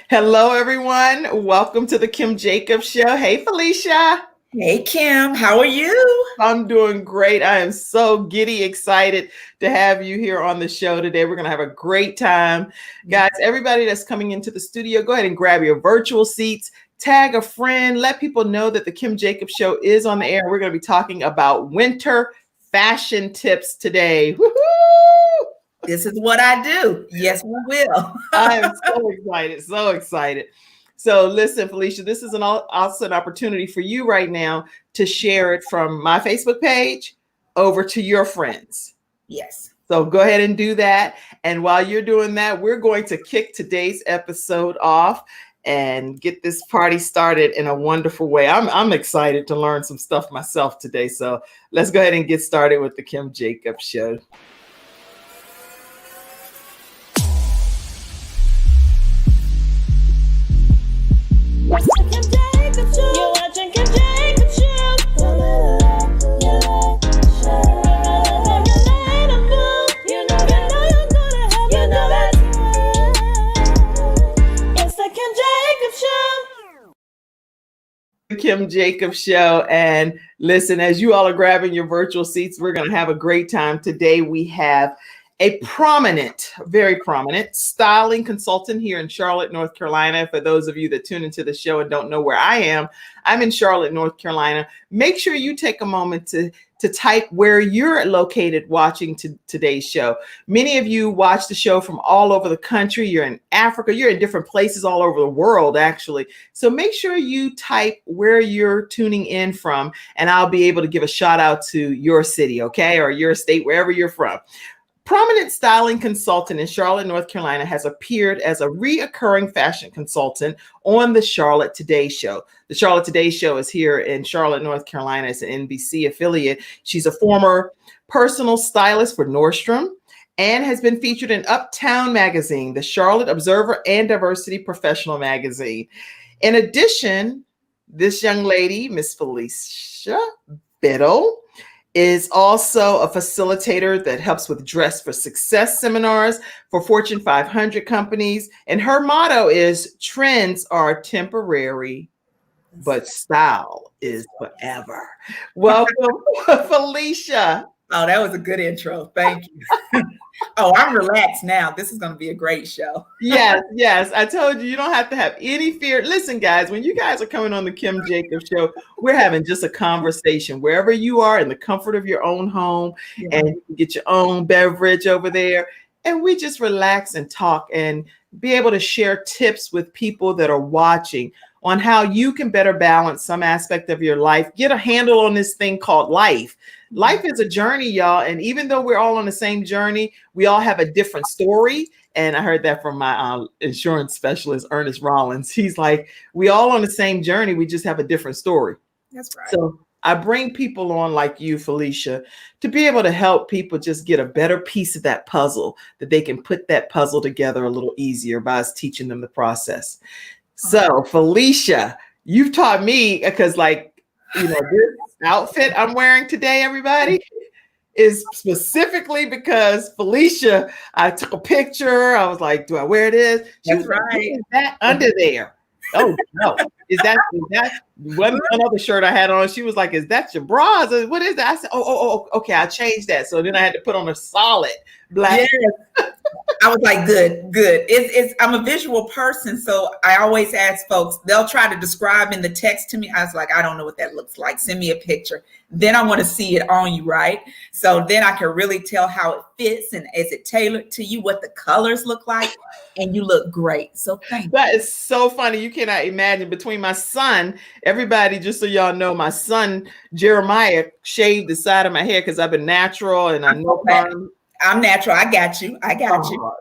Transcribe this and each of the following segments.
Hello, everyone. Welcome to the Kim Jacobs Show. Hey, Felicia. Hey, Kim, how are you? I'm doing great. I am so giddy excited to have you here on the show today. We're going to have a great time. Guys, everybody that's coming into the studio, go ahead and grab your virtual seats, tag a friend, let people know that the Kim Jacobs Show is on the air. We're going to be talking about winter fashion tips today. Woohoo! This is what I do. Yes, we will. I am so excited, so excited. So listen, Felicia, this is also an opportunity for you right now to share it from my Facebook page over to your friends. Yes. So go ahead and do that. And while you're doing that, we're going to kick today's episode off and get this party started in a wonderful way. I'm excited to learn some stuff myself today. So let's go ahead and get started with the Kim Jacobs Show. Kim Jacobs Show. And listen, as you all are grabbing your virtual seats, we're going to have a great time. Today we have a very prominent styling consultant here in Charlotte, North Carolina. For those of you that tune into the show and don't know where I am, I'm in Charlotte, North Carolina. Make sure you take a moment to type where you're located watching today's show. Many of you watch the show from all over the country. You're in Africa. You're in different places all over the world, actually. So make sure you type where you're tuning in from, and I'll be able to give a shout out to your city, okay, or your state, wherever you're from. Prominent styling consultant in Charlotte, North Carolina, has appeared as a reoccurring fashion consultant on the Charlotte Today Show. The Charlotte Today Show is here in Charlotte, North Carolina. It's an NBC affiliate. She's a former personal stylist for Nordstrom and has been featured in Uptown Magazine, the Charlotte Observer, and Diversity Professional Magazine. In addition, this young lady, Miss Felicia Bittle, is also a facilitator that helps with Dress for Success seminars for Fortune 500 companies. And her motto is, trends are temporary, but style is forever. Welcome, Felicia. Oh, that was a good intro. Thank you. Oh, I'm relaxed now. This is going to be a great show. Yes. I told you, you don't have to have any fear. Listen, guys, when you guys are coming on the Kim Jacobs Show, we're having just a conversation wherever you are in the comfort of your own home, and you can get your own beverage over there. And we just relax and talk and be able to share tips with people that are watching on how you can better balance some aspect of your life. Get a handle on this thing called life. Life is a journey, y'all. And even though we're all on the same journey, we all have a different story. And I heard that from my insurance specialist, Ernest Rollins. He's like, we all on the same journey. We just have a different story. That's right. So I bring people on like you, Felicia, to be able to help people just get a better piece of that puzzle, that they can put that puzzle together a little easier by us teaching them the process. So, Felicia, you've taught me, because this outfit I'm wearing today, everybody, is specifically because Felicia, I took a picture. I was like, do I wear this? She was right. Like, is that under there? Oh, no. Is that one other shirt I had on? She was like, is that your bra? What is that? I said, oh, okay, I changed that. So then I had to put on a solid black. Yes. I was like, good. I'm a visual person, so I always ask folks, they'll try to describe in the text to me. I was like, I don't know what that looks like. Send me a picture. Then I want to see it on you, right? So then I can really tell how it fits, and is it tailored to you, what the colors look like, and you look great. So thank you. That is so funny. You cannot imagine. Between my son, everybody, just so y'all know, my son, Jeremiah, shaved the side of my hair because I've been natural and I know I'm natural. I got you.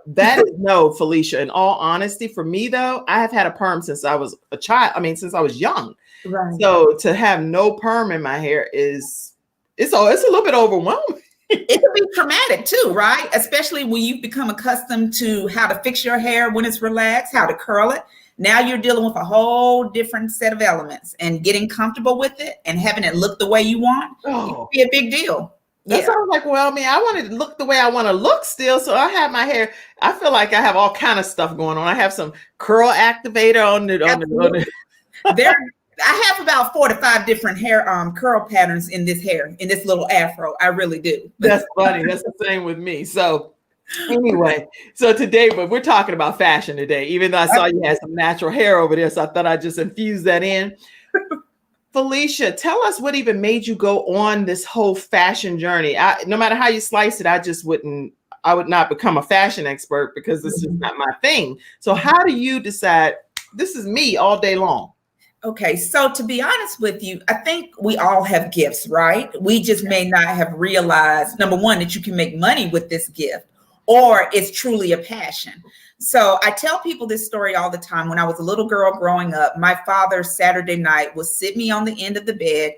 That is no, Felicia. In all honesty, for me though, I have had a perm since I was a child. I mean, since I was young. Right. So to have no perm in my hair it's a little bit overwhelming. It can be traumatic too, right? Especially when you've become accustomed to how to fix your hair when it's relaxed, how to curl it. Now you're dealing with a whole different set of elements, and getting comfortable with it and having it look the way you want. It can be a big deal. That's Yeah. what I was like, well, I mean, I want to look the way I want to look still. So I have my hair. I feel like I have all kind of stuff going on. I have some curl activator on the. There, I have about 4 to 5 different hair curl patterns in this hair, in this little afro. I really do. That's funny. That's the same with me. So anyway, so today, but we're talking about fashion today, even though I saw you had some natural hair over there. So I thought I'd just infuse that in. Felicia, tell us what even made you go on this whole fashion journey. No matter how you slice it, I would not become a fashion expert because this is not my thing. So how do you decide this is me all day long? Okay, so to be honest with you, I think we all have gifts, right? We just may not have realized, number one, that you can make money with this gift, or it's truly a passion. So I tell people this story all the time. When I was a little girl growing up, my father Saturday night would sit me on the end of the bed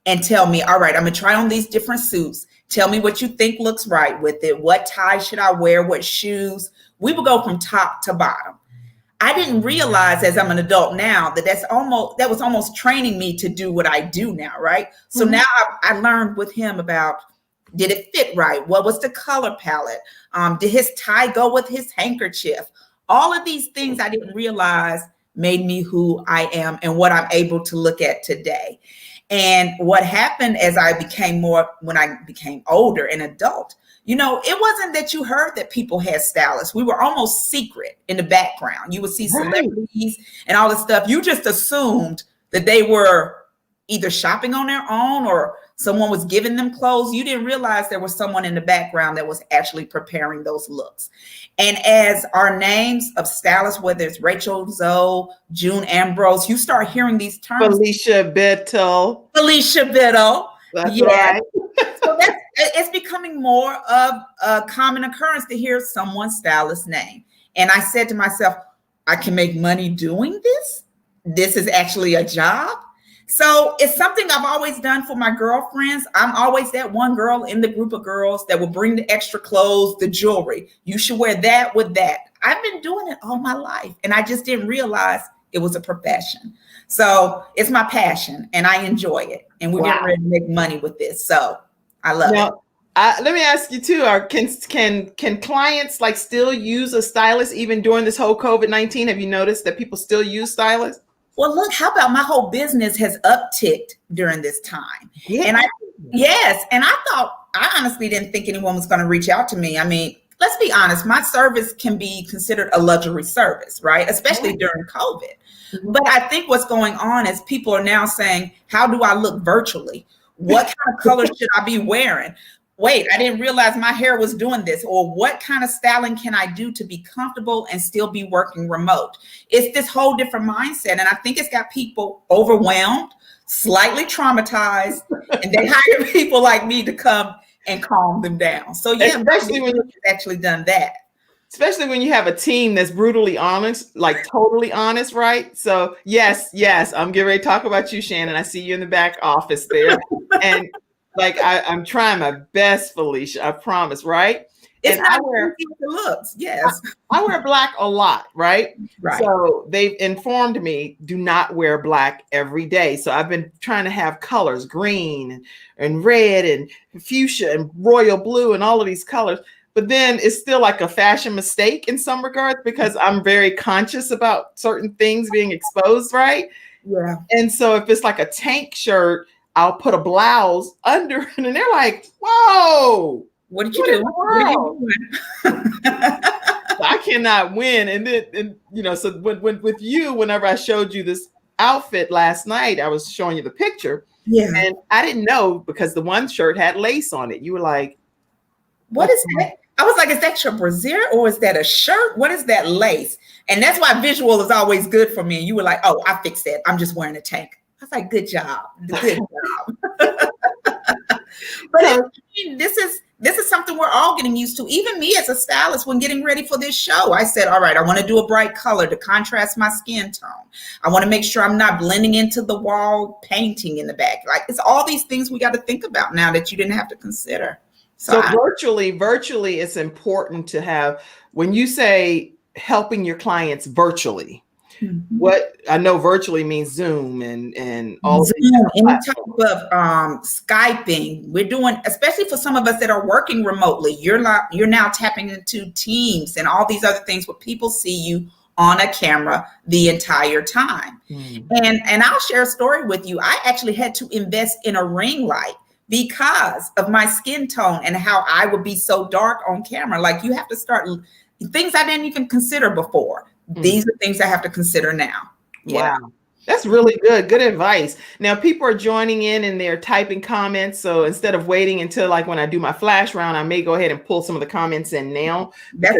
and tell me, all right, I'm gonna try on these different suits. Tell me what you think looks right with it. What tie should I wear? What shoes? We would go from top to bottom. I didn't realize as I'm an adult now that that was almost training me to do what I do now, right? So now I learned with him about, did it fit right? What was the color palette? Did his tie go with his handkerchief? All of these things I didn't realize made me who I am and what I'm able to look at today. And what happened as when I became older and adult, it wasn't that you heard that people had stylists. We were almost secret in the background. You would see celebrities and all this stuff. You just assumed that they were either shopping on their own or someone was giving them clothes. You didn't realize there was someone in the background that was actually preparing those looks. And as our names of stylists, whether it's Rachel Zoe, June Ambrose, you start hearing these terms. Felicia Bittle. That's right. So it's becoming more of a common occurrence to hear someone's stylist name. And I said to myself, I can make money doing this. This is actually a job. So it's something I've always done for my girlfriends. I'm always that one girl in the group of girls that will bring the extra clothes, the jewelry. You should wear that with that. I've been doing it all my life, and I just didn't realize it was a profession. So it's my passion, and I enjoy it. And we're getting ready to make money with this. So I love it. Let me ask you too, can clients like still use a stylist even during this whole COVID-19? Have you noticed that people still use stylists? Well, look, how about my whole business has upticked during this time? Yeah. And I honestly didn't think anyone was going to reach out to me. I mean, let's be honest, my service can be considered a luxury service, right? Especially during COVID. But I think what's going on is people are now saying, how do I look virtually? What kind of color should I be wearing? Wait, I didn't realize my hair was doing this. Or what kind of styling can I do to be comfortable and still be working remote? It's this whole different mindset. And I think it's got people overwhelmed, slightly traumatized, and they hire people like me to come and calm them down. So yeah, especially when you've actually done that. Especially when you have a team that's brutally honest, like totally honest, right? So yes, I'm getting ready to talk about you, Shannon. I see you in the back office there. And like I'm trying my best, Felicia, I promise, right? It's not where the looks, yes. I wear black a lot, right? Right. So they've informed me, do not wear black every day. So I've been trying to have colors, green and red and fuchsia and royal blue and all of these colors. But then it's still like a fashion mistake in some regards because I'm very conscious about certain things being exposed, right? Yeah. And so if it's like a tank shirt, I'll put a blouse under it, and they're like, whoa. What did you do? What are you doing? I cannot win. And then, so when with you, whenever I showed you this outfit last night, I was showing you the picture. Yeah. And I didn't know because the one shirt had lace on it. You were like, what is that? I was like, is that your brassiere or is that a shirt? What is that lace? And that's why visual is always good for me. And you were like, oh, I fixed that. I'm just wearing a tank. I was like, good job. Good job. But this is something we're all getting used to. Even me as a stylist, when getting ready for this show, I said, all right, I want to do a bright color to contrast my skin tone. I want to make sure I'm not blending into the wall painting in the back. Like it's all these things we got to think about now that you didn't have to consider. So virtually, it's important to have, when you say helping your clients virtually, What I know virtually means Zoom and all Zoom, any type of Skyping. We're doing, especially for some of us that are working remotely. You're now tapping into Teams and all these other things where people see you on a camera the entire time. And I'll share a story with you. I actually had to invest in a ring light because of my skin tone and how I would be so dark on camera. Like, you have to start things I didn't even consider before. These are things I have to consider now. Yeah. Wow. That's really good. Good advice. Now, people are joining in and they're typing comments. So instead of waiting until like when I do my flash round, I may go ahead and pull some of the comments in now. Then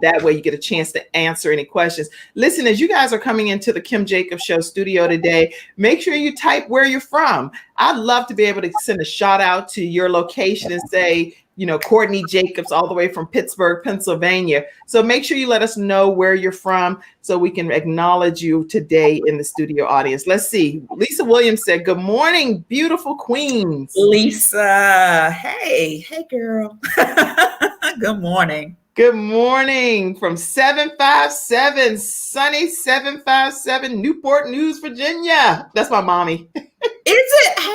that way you get a chance to answer any questions. Listen, as you guys are coming into the Kim Jacobs Show studio today, make sure you type where you're from. I'd love to be able to send a shout out to your location and say, you know, Courtney Jacobs all the way from Pittsburgh, Pennsylvania. So make sure you let us know where you're from so we can acknowledge you today in the studio audience. Let's see. Lisa Williams said, good morning, beautiful queens. Lisa, hey girl. Good morning. Good morning from 757, sunny 757, Newport News, Virginia. That's my mommy. Is it? Hey.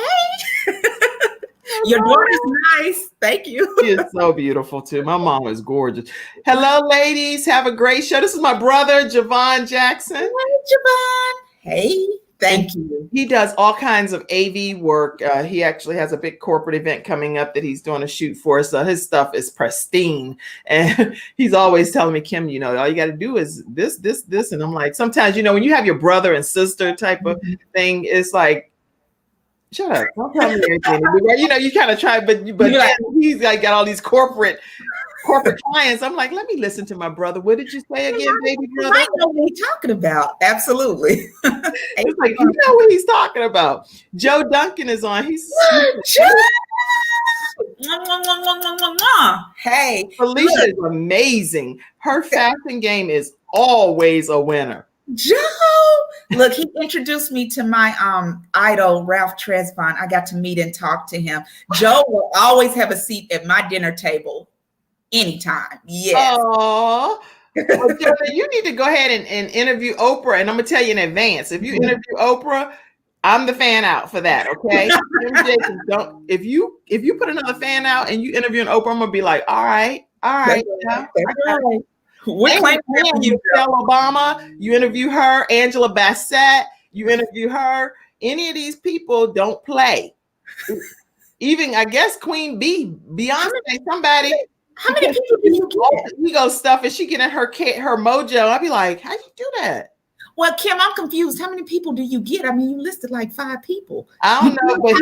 Your daughter's nice. Thank you. She is so beautiful too. My mom is gorgeous. Hello, ladies. Have a great show. This is my brother, Javon Jackson. Hey, Javon. Hey, thank you. He does all kinds of AV work. He actually has a big corporate event coming up that he's doing a shoot for. So his stuff is pristine. And he's always telling me, Kim, you know, all you got to do is this. And I'm like, sometimes, you know, when you have your brother and sister type of thing, it's like, shut up. Don't tell me everything. You know, you kind of try, but like, he's like got all these corporate clients. I'm like, let me listen to my brother. What did you say again, baby brother? I know what he's talking about. Absolutely. It's like, you know what he's talking about. Joe Duncan is on. He's hey, Felicia is amazing. Her fashion game is always a winner. Joe, look, he introduced me to my idol, Ralph Tresvant. I got to meet and talk to him. Joe will always have a seat at my dinner table anytime. Yes. Aww. Well, Joe, you need to go ahead and interview Oprah. And I'm going to tell you in advance, if you interview Oprah, I'm the fan out for that, okay? If you put another fan out and you interviewing Oprah, I'm going to be like, all right. That's right. You Michelle Obama, you interview her, Angela Bassett, you interview her. Any of these people don't play. Even I guess Queen B, Beyonce, somebody. How many people do you get? Ego stuff, and she getting her mojo. I'd be like, how you do that? Well, Kim, I'm confused. How many people do you get? I mean, you listed like 5 people. I don't know, but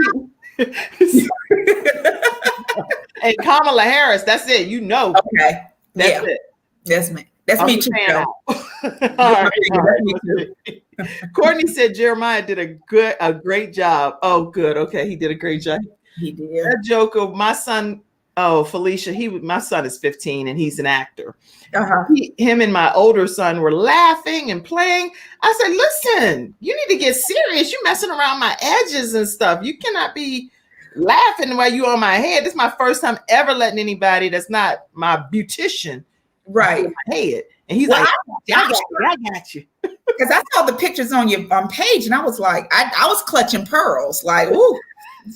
and Kamala Harris, that's it. You know, okay, that's it. That's me. That's me too. All right. Courtney said Jeremiah did a great job. Oh, good. Okay, he did a great job. He did. That joke of my son. Oh, Felicia. My son is 15 and he's an actor. Him and my older son were laughing and playing. I said, "Listen, you need to get serious. You're messing around my edges and stuff. You cannot be laughing while you're on my head. This is my first time ever letting anybody that's not my beautician." Right. My head. And he's like, I got you. Because I saw the pictures on your page and I was like, I was clutching pearls. Like, ooh,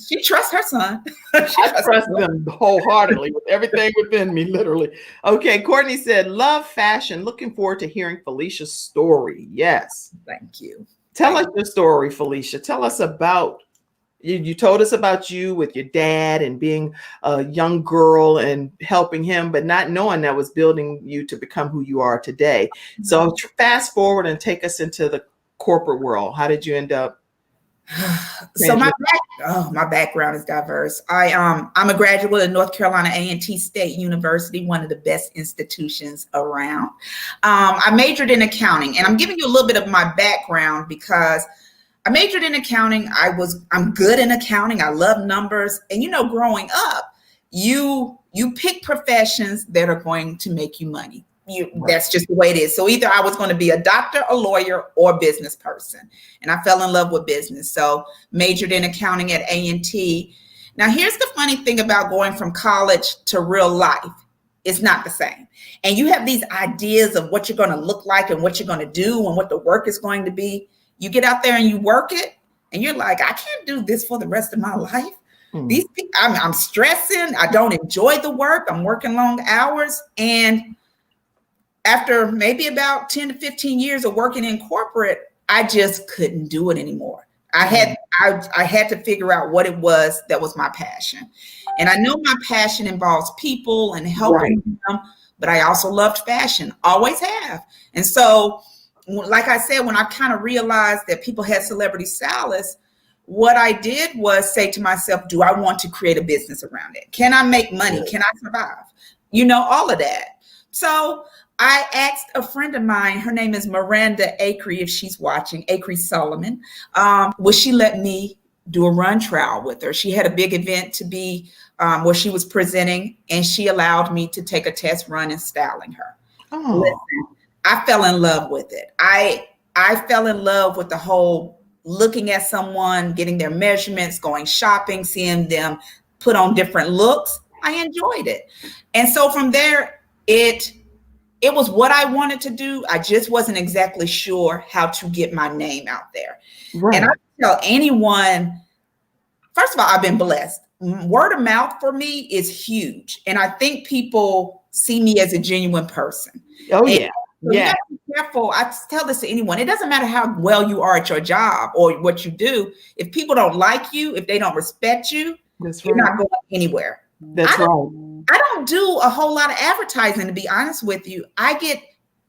she trusts her son. I trust them wholeheartedly with everything within me, literally. Okay, Courtney said, love fashion. Looking forward to hearing Felicia's story. Yes. Thank you. Tell us your story, Felicia. Tell us about you told us about you with your dad and being a young girl and helping him, but not knowing that was building you to become who you are today. So fast forward and take us into the corporate world. How did you end up? So my background is diverse. I'm a graduate of North Carolina A&T State University, one of the best institutions around. I majored in accounting, and I'm giving you a little bit of my background because I majored in accounting. I'm good in accounting. I love numbers. And, you know, growing up, you pick professions that are going to make you money. That's just the way it is. So either I was going to be a doctor, a lawyer, or a business person. And I fell in love with business. So majored in accounting at A&T. Now, here's the funny thing about going from college to real life. it's not the same. And you have these ideas of what you're going to look like and what you're going to do and what the work is going to be. You get out there and you work it and you're like, I can't do this for the rest of my life. These people, I'm stressing. I don't enjoy the work. I'm working long hours. And after maybe about 10 to 15 years of working in corporate, I just couldn't do it anymore. I had to figure out what it was that was my passion. And I know my passion involves people and helping them, but I also loved fashion, always have. And so, like I said, when I kind of realized that people had celebrity stylists, what I did was say to myself, do I want to create a business around it? Can I make money? Can I survive? You know, all of that. So I asked a friend of mine, her name is Miranda Acree, if she's watching, Acree Solomon, would she let me do a run trial with her? She had a big event to be where she was presenting, and she allowed me to take a test run in styling her. Oh. Listen, I fell in love with it. I fell in love with the whole looking at someone, getting their measurements, going shopping, seeing them put on different looks. I enjoyed it. And so from there, it was what I wanted to do. I just wasn't exactly sure how to get my name out there. Right. And I tell anyone, first of all, I've been blessed. Word of mouth for me is huge. And I think people see me as a genuine person. Oh, yeah. So you have to be careful. I tell this to anyone. It doesn't matter how well you are at your job or what you do. If people don't like you, if they don't respect you, you're not going anywhere. That's right. I don't do a whole lot of advertising, to be honest with you. I get,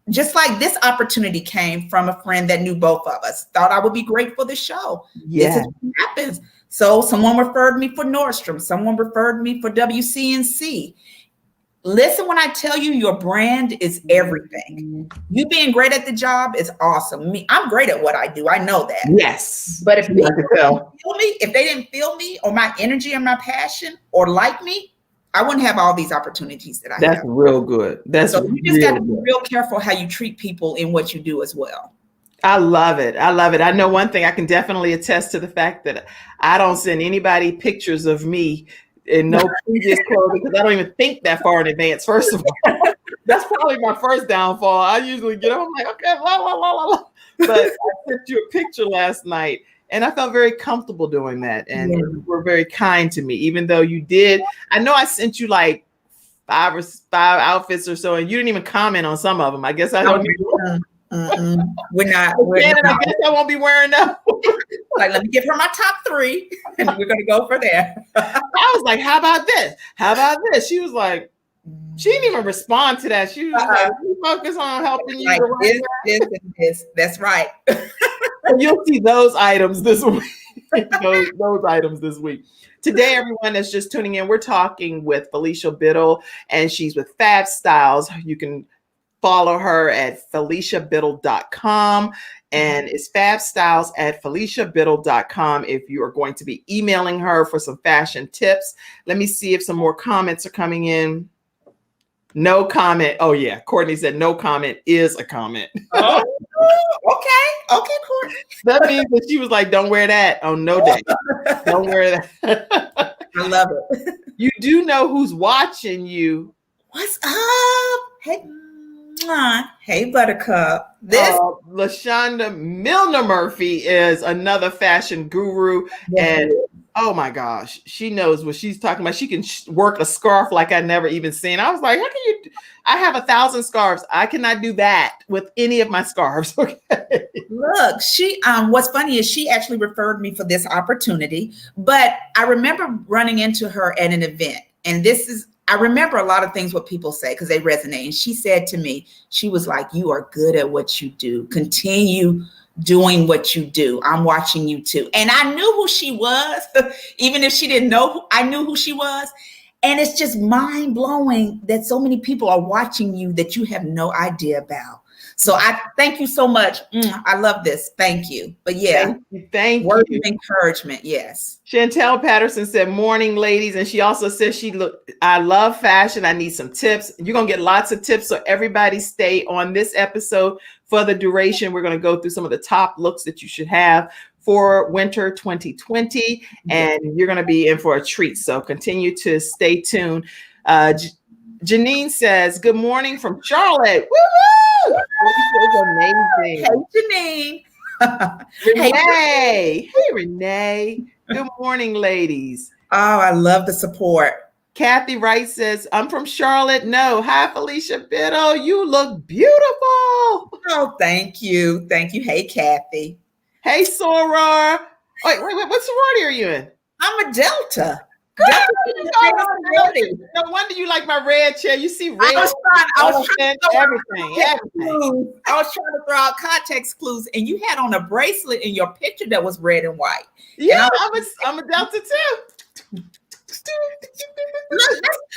just like this opportunity came from a friend that knew both of us, thought I would be great for the show. Yeah. This is what happens. So someone referred me for Nordstrom. Someone referred me for WCNC. Listen, when I tell you your brand is everything. You being great at the job is awesome. I'm great at what I do. I know that. Yes. But if people didn't feel me, if they didn't feel me or my energy and my passion or like me, I wouldn't have all these opportunities that I have. That's real good. So you just got to be real careful how you treat people in what you do as well. I love it. I love it. I know one thing, I can definitely attest to the fact that I don't send anybody pictures of me in no previous clothing because I don't even think that far in advance. First of all, that's probably my first downfall. I usually get up, I'm like, okay, la, la, la, la, la. But I sent you a picture last night and I felt very comfortable doing that. And you were very kind to me, even though you did. I know I sent you like five outfits or so, and you didn't even comment on some of them. I guess I don't We're not. I guess I won't be wearing them. Like, let me give her my top 3 and we're going to go for there. I was like, how about this? How about this? She was like, she didn't even respond to that. She was like, we focus on helping you. Like this, and this. That's right. You'll see those items this week. those items this week. Today, everyone that's just tuning in, we're talking with Felicia Bittle, and she's with Fab Styles. You can follow her at FeliciaBittle.com, and it's FabStyles@FeliciaBittle.com if you are going to be emailing her for some fashion tips. Let me see if some more comments are coming in. No comment. Oh yeah, Courtney said no comment is a comment. Oh, okay, Courtney. That means that she was like, "Don't wear that on no day. Don't wear that." I love it. You do know who's watching you. What's up? Hey, Buttercup. This LaShonda Milner Murphy is another fashion guru, and oh my gosh, she knows what she's talking about. She can work a scarf like I never even seen. I was like, how can you? I have 1,000 scarves. I cannot do that with any of my scarves. Okay. Look, she. What's funny is she actually referred me for this opportunity, but I remember running into her at an event, and this is. I remember a lot of things what people say because they resonate. And she said to me, she was like, you are good at what you do. Continue doing what you do. I'm watching you too. And I knew who she was, even if she didn't know, I knew who she was. And it's just mind blowing that so many people are watching you that you have no idea about. So I thank you so much. I love this. Thank you. But yeah, thank words you. of encouragement. Yes. Chantelle Patterson said, morning, ladies. And she also says, I love fashion. I need some tips. You're going to get lots of tips. So everybody stay on this episode for the duration. We're going to go through some of the top looks that you should have for winter 2020. And you're going to be in for a treat. So continue to stay tuned. Janine says, good morning from Charlotte. Woo-woo! Hey, Amazing. Janine. Renee. Hey, Renee. Good morning, ladies. Oh, I love the support. Kathy Wright says, I'm from Charlotte. No. Hi, Felicia Bittle. You look beautiful. Oh, thank you. Thank you. Hey, Kathy. Hey, Soror. Wait. What sorority are you in? I'm a Delta. No wonder you like my red chair. You see red. I was trying to everything. I was trying to throw out context clues, and you had on a bracelet in your picture that was red and white. Yeah, I'm a Delta too.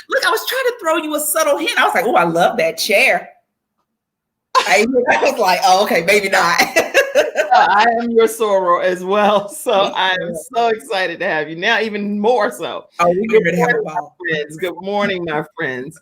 Look, I was trying to throw you a subtle hint. I was like, oh, I love that chair. I was like, oh, okay, maybe not. I am your soror as well. So I am so excited to have you now, even more so. Oh, we're going to have a ball. Good morning, my friends.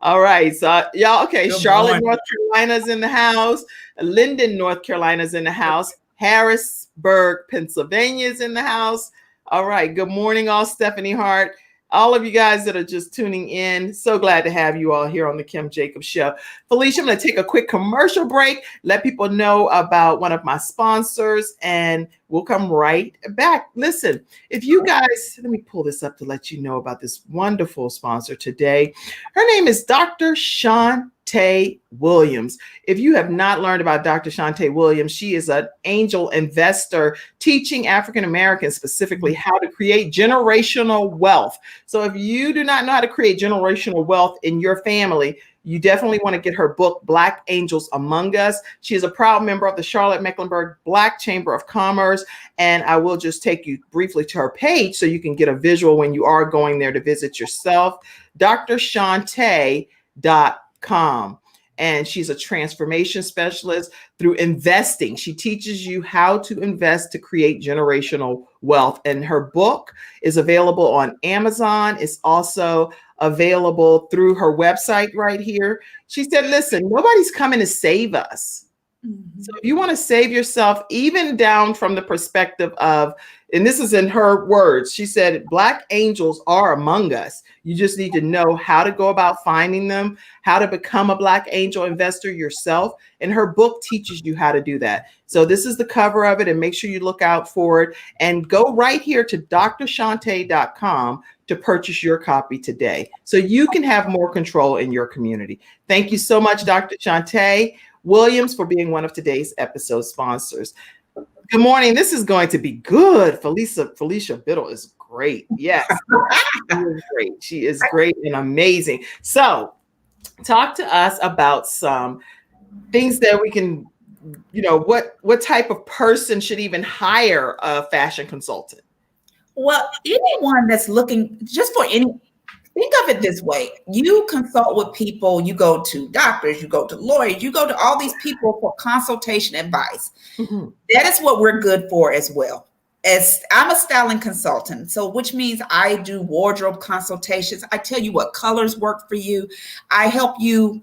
All right. So y'all, okay. Good Charlotte, morning. North Carolina's in the house. Linden, North Carolina's in the house. Harrisburg, Pennsylvania's in the house. All right. Good morning, all. Stephanie Hart. All of you guys that are just tuning in, so glad to have you all here on the Kim Jacobs Show. Felicia, I'm going to take a quick commercial break, let people know about one of my sponsors, and we'll come right back. Listen, if you guys, let me pull this up to let you know about this wonderful sponsor today. Her name is Dr. Chantelle Williams. If you have not learned about Dr. Chantelle Williams, she is an angel investor teaching African Americans specifically how to create generational wealth. So if you do not know how to create generational wealth in your family, you definitely want to get her book, Black Angels Among Us. She is a proud member of the Charlotte Mecklenburg Black Chamber of Commerce. And I will just take you briefly to her page so you can get a visual when you are going there to visit yourself. drchantelle.com. And she's a transformation specialist through investing. She teaches you how to invest to create generational wealth. And her book is available on Amazon. It's also available through her website right here. She said, listen, nobody's coming to save us. Mm-hmm. So if you want to save yourself, even down from the perspective of, and this is in her words, she said, Black angels are among us. You just need to know how to go about finding them, how to become a Black angel investor yourself. And her book teaches you how to do that. So this is the cover of it, and make sure you look out for it and go right here to drchantelle.com to purchase your copy today so you can have more control in your community. Thank you so much, Dr. Chantelle Williams, for being one of today's episode sponsors. Good morning. This is going to be good. Felicia Bittle is great. Yes, she is great. She is great and amazing. So talk to us about some things that we can, what type of person should even hire a fashion consultant? Well, anyone that's looking just for think of it this way. You consult with people, you go to doctors, you go to lawyers, you go to all these people for consultation advice. Mm-hmm. That is what we're good for as well. As I'm a styling consultant, so which means I do wardrobe consultations. I tell you what colors work for you. I help you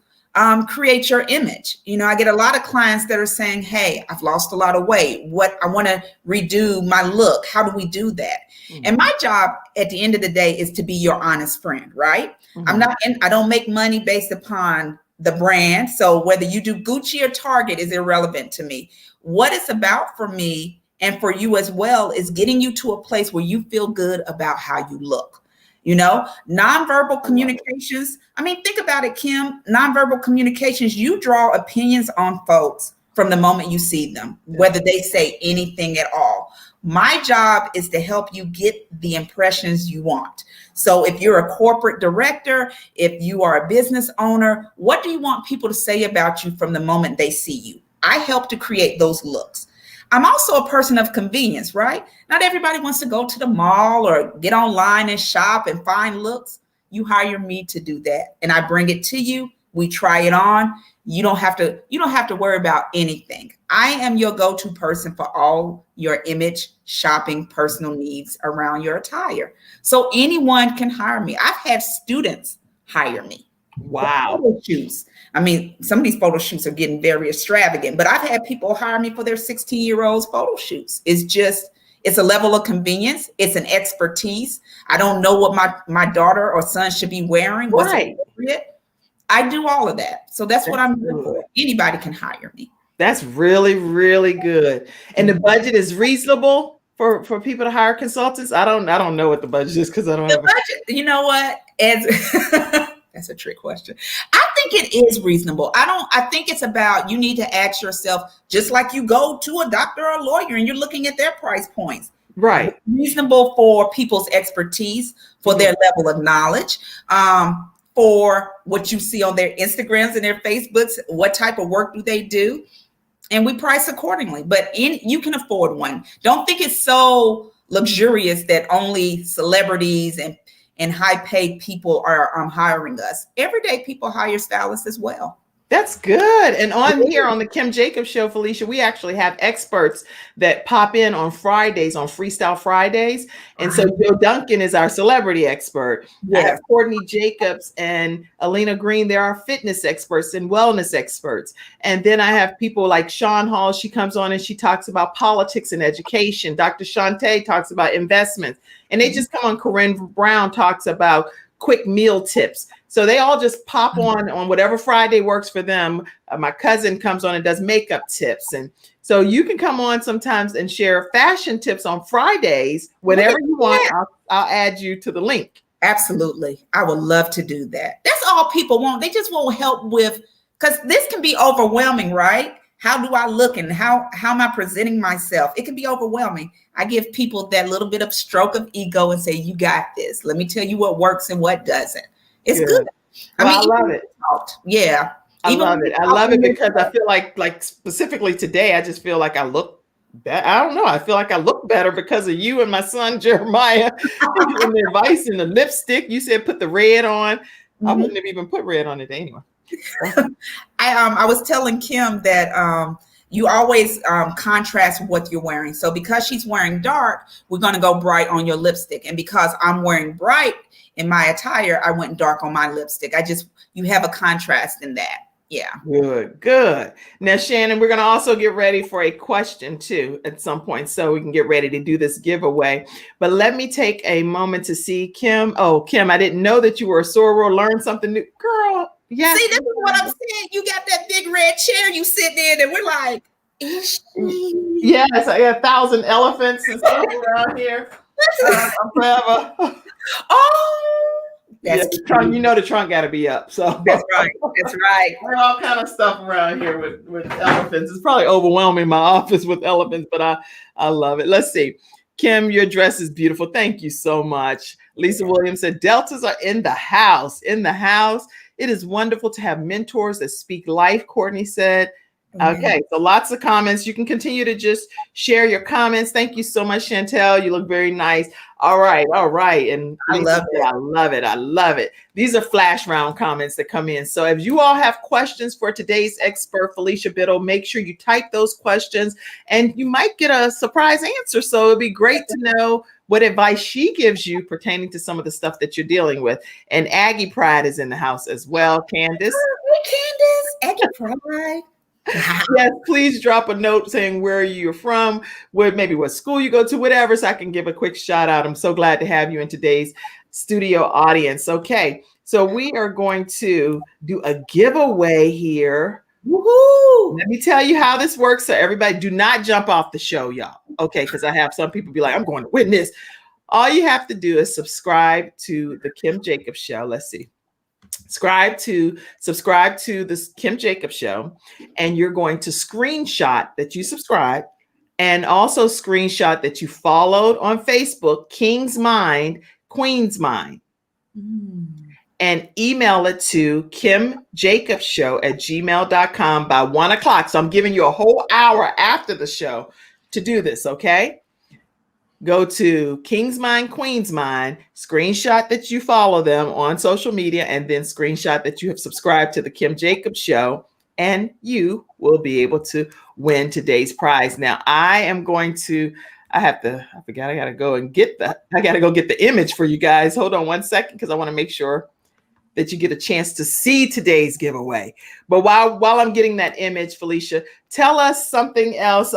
create your image. I get a lot of clients that are saying, hey, I've lost a lot of weight. I want to redo my look. How do we do that? Mm-hmm. And my job at the end of the day is to be your honest friend, right? Mm-hmm. I don't make money based upon the brand. So whether you do Gucci or Target is irrelevant to me. What it's about for me and for you as well is getting you to a place where you feel good about how you look. Nonverbal communications. I mean, think about it, Kim. Nonverbal communications, you draw opinions on folks from the moment you see them, whether they say anything at all. My job is to help you get the impressions you want. So if you're a corporate director, if you are a business owner, what do you want people to say about you from the moment they see you? I help to create those looks. I'm also a person of convenience, right? Not everybody wants to go to the mall or get online and shop and find looks. You hire me to do that. And I bring it to you. We try it on. You don't have to worry about anything. I am your go-to person for all your image, shopping, personal needs around your attire. So anyone can hire me. I've had students hire me. Wow. Photo shoots. I mean, some of these photo shoots are getting very extravagant, but I've had people hire me for their 16-year-olds photo shoots. It's a level of convenience. It's an expertise. I don't know what my daughter or son should be wearing. What's appropriate. I do all of that. So that's what I'm good for. Anybody can hire me. That's really, really good. And the budget is reasonable for people to hire consultants. I don't know what the budget is because I don't have a budget. You know what? As that's a trick question. I think it is reasonable. I think it's about, you need to ask yourself, just like you go to a doctor or a lawyer and you're looking at their price points. Right. Reasonable for people's expertise, for their level of knowledge, for what you see on their Instagrams and their Facebooks, what type of work do they do? And we price accordingly, but you can afford one. Don't think it's so luxurious that only celebrities and high paid people are hiring us. Everyday people hire stylists as well. That's good. And on here on the Kim Jacobs Show, Felicia, we actually have experts that pop in on Fridays, on Freestyle Fridays. And so Joe Duncan is our celebrity expert. Yes. I have Courtney Jacobs and Alina Green. They're our fitness experts and wellness experts. And then I have people like Sean Hall. She comes on and she talks about politics and education. Dr. Chantelle talks about investments. And they just come on. Corinne Brown talks about quick meal tips. So they all just pop on whatever Friday works for them. My cousin comes on and does makeup tips. And so you can come on sometimes and share fashion tips on Fridays. Whenever you want, I'll add you to the link. Absolutely. I would love to do that. That's all people want. They just want help with, because this can be overwhelming, right? How do I look and how am I presenting myself? It can be overwhelming. I give people that little bit of stroke of ego and say, you got this. Let me tell you what works and what doesn't. It's good. I love it. Yeah. I love it. I love it because I feel like specifically today, I just feel like I look better. I don't know. I feel like I look better because of you and my son, Jeremiah, and the advice and the lipstick. You said put the red on. I wouldn't have even put red on it anyway. I was telling Kim that you always contrast what you're wearing. So because she's wearing dark, we're going to go bright on your lipstick. And because I'm wearing bright in my attire, I went dark on my lipstick. You have a contrast in that. Yeah. Good. Now, Shannon, we're going to also get ready for a question too at some point, so we can get ready to do this giveaway. But let me take a moment to see Kim. Oh, Kim, I didn't know that you were a soror. Learn something new. Girl. Yes. See, this is what I'm saying. You got that big red chair you sitting in, and we're like, is she? Yes, I got 1,000 elephants and stuff around here. Forever. Oh, that's the trunk. You know the trunk got to be up. So that's right. That's right. There's all kind of stuff around here with elephants. It's probably overwhelming my office with elephants, but I love it. Let's see. Kim, your dress is beautiful. Thank you so much. Lisa Williams said, Deltas are in the house. In the house. It is wonderful to have mentors that speak life, Courtney said. Okay, so lots of comments. You can continue to just share your comments. Thank you so much, Chantelle. You look very nice. All right. And I love it. I love it. These are flash round comments that come in. So if you all have questions for today's expert, Felicia Bittle, make sure you type those questions and you might get a surprise answer. So it'd be great to know what advice she gives you pertaining to some of the stuff that you're dealing with. And Aggie Pride is in the house as well. Candace. Hey, Candace. Aggie Pride. Yes, please drop a note saying where you're from, maybe what school you go to, whatever, so I can give a quick shout out. I'm so glad to have you in today's studio audience. Okay, so we are going to do a giveaway here. Woohoo! Let me tell you how this works. So everybody, do not jump off the show, y'all. Okay, because I have some people be like, I'm going to win this. All you have to do is subscribe to the Kim Jacobs Show. Let's see. Subscribe to the Kim Jacobs Show, and you're going to screenshot that you subscribe, and also screenshot that you followed on Facebook, King's Mind, Queen's Mind, and email it to kimjacobsshow@gmail.com by 1:00. So I'm giving you a whole hour after the show to do this, okay? Go to King's Mind, Queen's Mind, screenshot that you follow them on social media, and then screenshot that you have subscribed to the Kim Jacobs Show, and you will be able to win today's prize. Now, I gotta go get the image for you guys. Hold on one second, because I want to make sure that you get a chance to see today's giveaway. But while I'm getting that image, Felicia, tell us something else.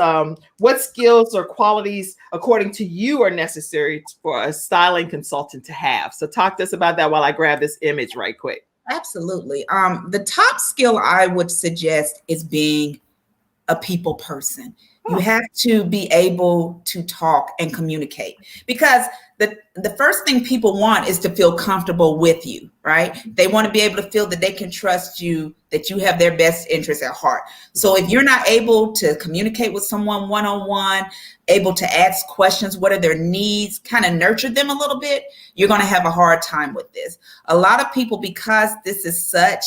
What skills or qualities, according to you, are necessary for a styling consultant to have? So talk to us about that while I grab this image right quick. Absolutely. The top skill I would suggest is being a people person. You have to be able to talk and communicate, because the first thing people want is to feel comfortable with you, right? They want to be able to feel that they can trust you, that you have their best interests at heart. So if you're not able to communicate with someone one-on-one, able to ask questions, what are their needs, kind of nurture them a little bit, you're going to have a hard time with this. A lot of people, because this is such,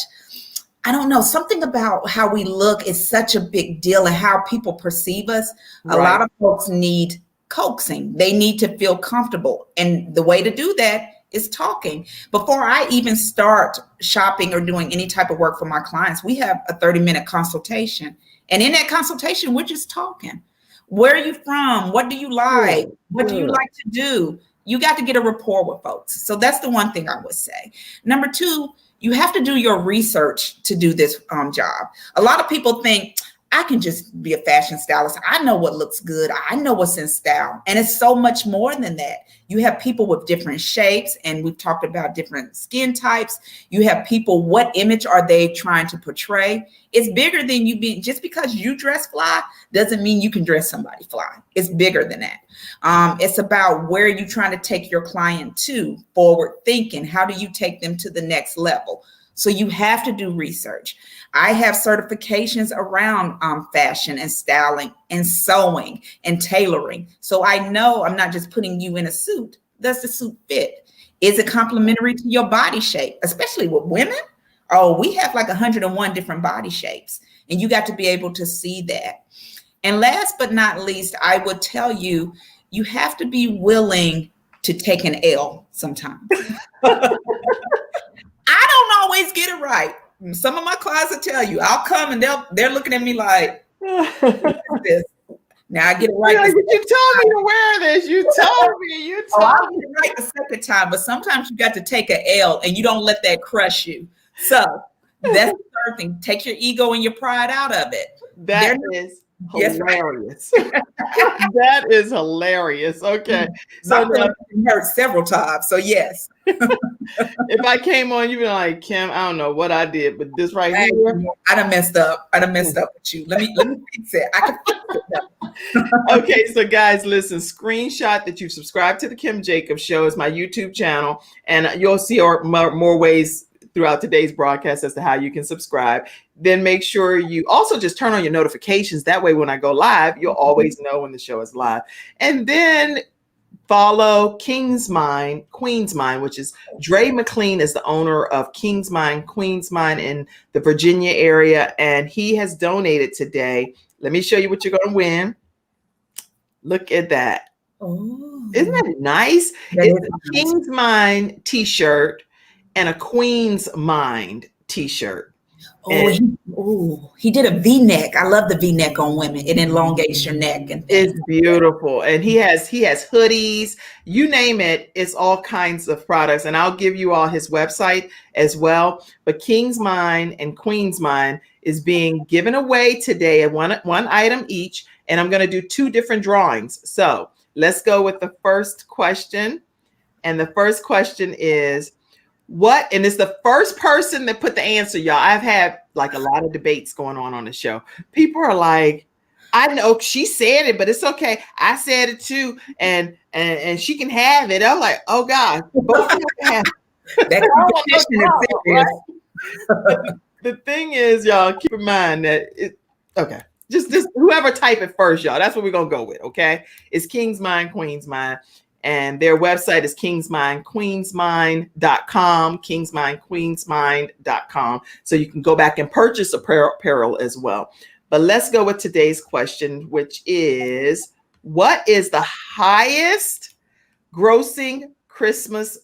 I don't know, something about how we look is such a big deal and how people perceive us. A lot of folks need coaxing. They need to feel comfortable. And the way to do that is talking. Before I even start shopping or doing any type of work for my clients, we have a 30-minute consultation. And in that consultation, we're just talking. Where are you from? What do you like? What do you like to do? You got to get a rapport with folks. So that's the one thing I would say. Number two, you have to do your research to do this job. A lot of people think, I can just be a fashion stylist. I know what looks good. I know what's in style. And it's so much more than that. You have people with different shapes, and we've talked about different skin types. You have people, what image are they trying to portray? It's bigger than you being, just because you dress fly doesn't mean you can dress somebody fly. It's bigger than that. It's about where you're trying to take your client to, forward thinking. How do you take them to the next level? So you have to do research. I have certifications around fashion and styling and sewing and tailoring. So I know I'm not just putting you in a suit. Does the suit fit? Is it complementary to your body shape? Especially with women. Oh, we have like 101 different body shapes, and you got to be able to see that. And last but not least, I would tell you, you have to be willing to take an L sometimes. I don't always get it right. Some of my clients will tell you, I'll come and they're looking at me like, what is this? Now I get it right. You told me to wear this. You told me. I'll get it right the second time. But sometimes you got to take an L and you don't let that crush you. So that's the third thing. Take your ego and your pride out of it. That is hilarious. That is hilarious. Okay. So I've been hurt several times. So yes. If I came on, you'd be like, Kim, I don't know what I did, but this right here. I done messed up. With you. Let me fix it. I can fix it. Okay, so guys, listen, screenshot that you've subscribed to the Kim Jacobs Show. Is my YouTube channel, and you'll see more ways throughout today's broadcast as to how you can subscribe. Then make sure you also just turn on your notifications. That way, when I go live, you'll always know when the show is live. And then follow King's Mind, Queen's Mind, which is Dre McLean is the owner of King's Mind, Queen's Mind in the Virginia area. And he has donated today. Let me show you what you're going to win. Look at that. Oh, isn't that nice? It's a King's Mind t-shirt and a Queen's Mind t-shirt. He did a V-neck. I love the V-neck on women. It elongates your neck, and it's beautiful. And he has hoodies, you name it. It's all kinds of products, and I'll give you all his website as well. But King's Mind and Queen's Mind is being given away today at one item each, and I'm going to do 2 different drawings. So let's go with the first question, and the first question is, and it's the first person that put the answer, y'all. I've had like a lot of debates going on the show. People are like, I know she said it, but it's okay. I said it too. And she can have it. I'm like, oh God. Both of you can have it. The thing is, y'all, keep in mind that okay. Just whoever type it first, y'all. That's what we're gonna go with. Okay. It's King's Mind, Queen's Mind. And their website is kingsmindqueensmind.com, kingsmindqueensmind.com. So you can go back and purchase apparel as well. But let's go with today's question, which is, what is the highest grossing Christmas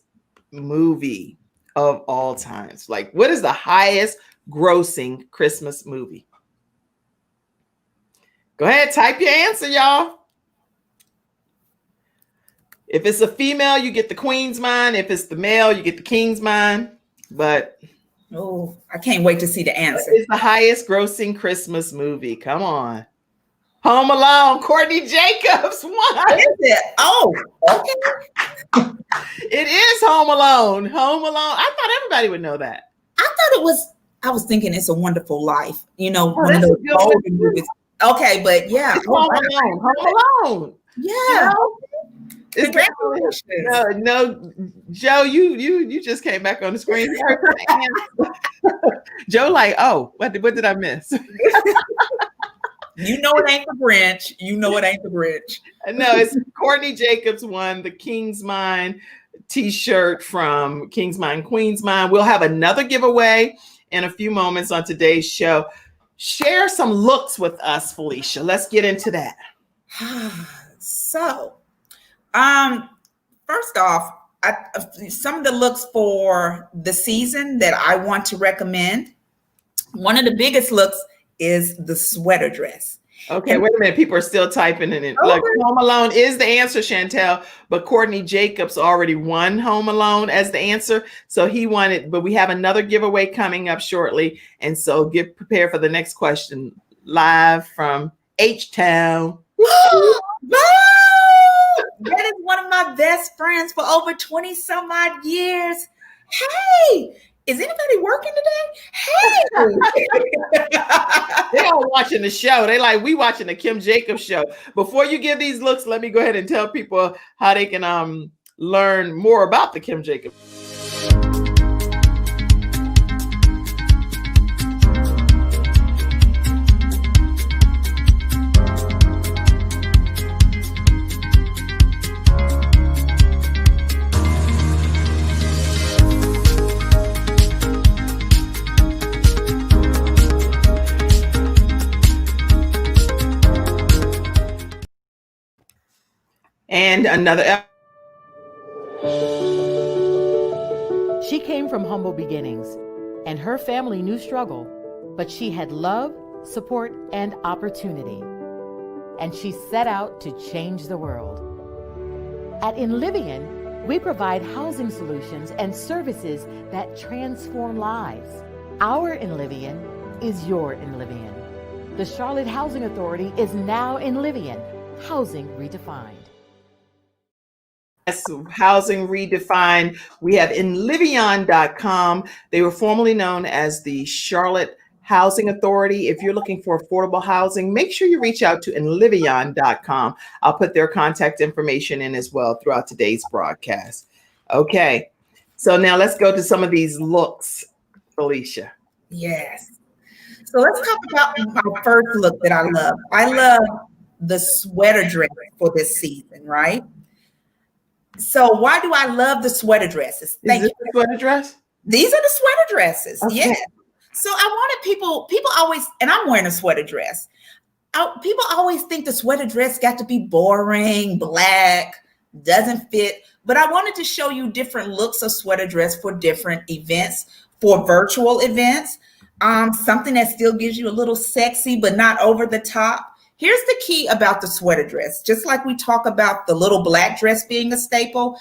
movie of all times? Like, what is the highest grossing Christmas movie? Go ahead, type your answer, y'all. If it's a female, you get the Queen's Mind. If it's the male, you get the King's Mind. But I can't wait to see the answer. It's the highest grossing Christmas movie. Come on. Home Alone. Courtney Jacobs won. What is it? Oh, okay. It is Home Alone. Home Alone. I thought everybody would know that. I thought it was. I was thinking It's a Wonderful Life. You know, Oh, one of that's a those good one, older too. movies. Okay, but yeah, Home Alone. Home Alone. yeah. Is that Congratulations. no, Joe, you just came back on the screen. Joe, like, oh, what did I miss? You know it ain't the Grinch. You know it ain't the Grinch. No, it's Courtney Jacobs won the King's Mind t-shirt from King's Mind, Queen's Mind. We'll have another giveaway in a few moments on today's show. Share some looks with us, Felicia. Let's get into that. So, first off, some of the looks for the season that I want to recommend. One of the biggest looks is the sweater dress. Okay, wait a minute. People are still typing in it. Look, Home Alone is the answer, Chantelle, but Courtney Jacobs already won Home Alone as the answer. So he won it, but we have another giveaway coming up shortly. And so get prepared for the next question live from H-Town. That is one of my best friends for over 20 some odd years. Hey, is anybody working today? Hey. They all watching the show. They like, we watching the Kim Jacobs show. Before you give these looks, let me go ahead and tell people how they can learn more about the Kim Jacobs. And another. She came from humble beginnings, and her family knew struggle, but she had love, support, and opportunity. And she set out to change the world. At Enlivian, we provide housing solutions and services that transform lives. Our Enlivian is your Enlivian. The Charlotte Housing Authority is now Enlivian, Housing Redefined. Housing Redefined. We have Enlivion.com. They were formerly known as the Charlotte Housing Authority. If you're looking for affordable housing, make sure you reach out to Enlivion.com. I'll put their contact information in as well throughout today's broadcast. Okay, so now let's go to some of these looks, Felicia. Yes. So let's talk about my first look that I love. I love the sweater dress for this season, right? So why do I love the sweater dresses? Is this the sweater dress? These are the sweater dresses. Okay. Yes. So I wanted people always, and I'm wearing a sweater dress. People always think the sweater dress got to be boring, black, doesn't fit. But I wanted to show you different looks of sweater dress for different events, for virtual events. Something that still gives you a little sexy, but not over the top. Here's the key about the sweater dress. Just like we talk about the little black dress being a staple,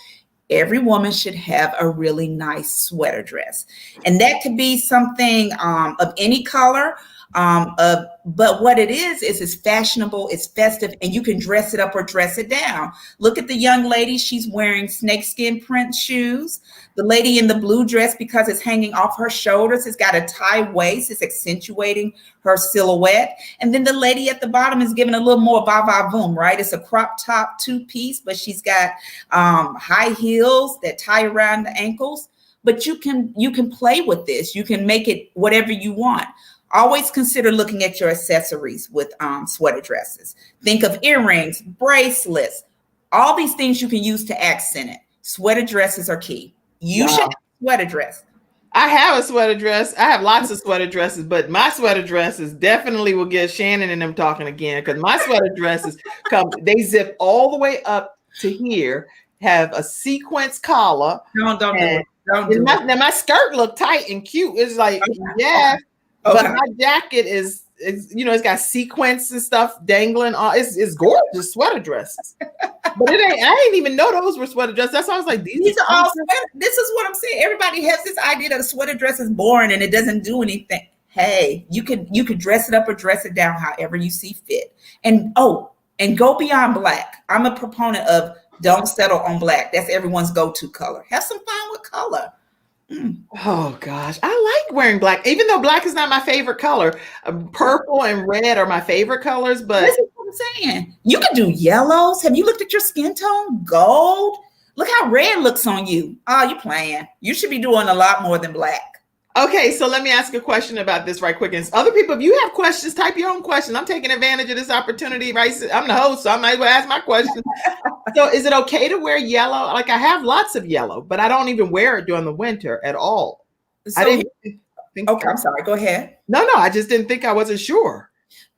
every woman should have a really nice sweater dress. And that could be something of any color. But what it is it's fashionable, it's festive, and you can dress it up or dress it down. Look at the young lady. She's wearing snakeskin print shoes. The lady in the blue dress, because it's hanging off her shoulders, it's got a tie waist. It's accentuating her silhouette. And then the lady at the bottom is giving a little more va-va-voom, right? It's a crop top two-piece, but she's got high heels that tie around the ankles. But you can play with this. You can make it whatever you want. Always consider looking at your accessories with sweater dresses. Think of earrings, bracelets, all these things you can use to accent it. Sweater dresses are key. You should have a sweater dress. I have a sweater dress. I have lots of sweater dresses, but my sweater dresses definitely will get Shannon and them talking again, because my sweater dresses they zip all the way up to here, have a sequence collar. Don't do it. Now my skirt look tight and cute. It's like, yeah. Okay. But my jacket is it's got sequins and stuff dangling. It's gorgeous sweater dresses. But I didn't even know those were sweater dresses. That's why I was like, these are all sweater. This is what I'm saying. Everybody has this idea that a sweater dress is boring and it doesn't do anything. Hey, you could dress it up or dress it down however you see fit. And go beyond black. I'm a proponent of don't settle on black. That's everyone's go-to color. Have some fun with color. Oh gosh, I like wearing black, even though black is not my favorite color. Purple and red are my favorite colors, but This is what I'm saying. You can do yellows. Have you looked at your skin tone? Gold. Look how red looks on you. Oh, you playing. You should be doing a lot more than black. okay, so let me ask a question about this right quick. And other people, if you have questions, type your own question. I'm taking advantage of this opportunity, right? I'm the host, so I might as well ask my question. So is it okay to wear yellow? Like I have lots of yellow, but I don't even wear it during the winter at all. So I didn't think. okay, I'm sorry. Go ahead. No, I just didn't think. I wasn't sure.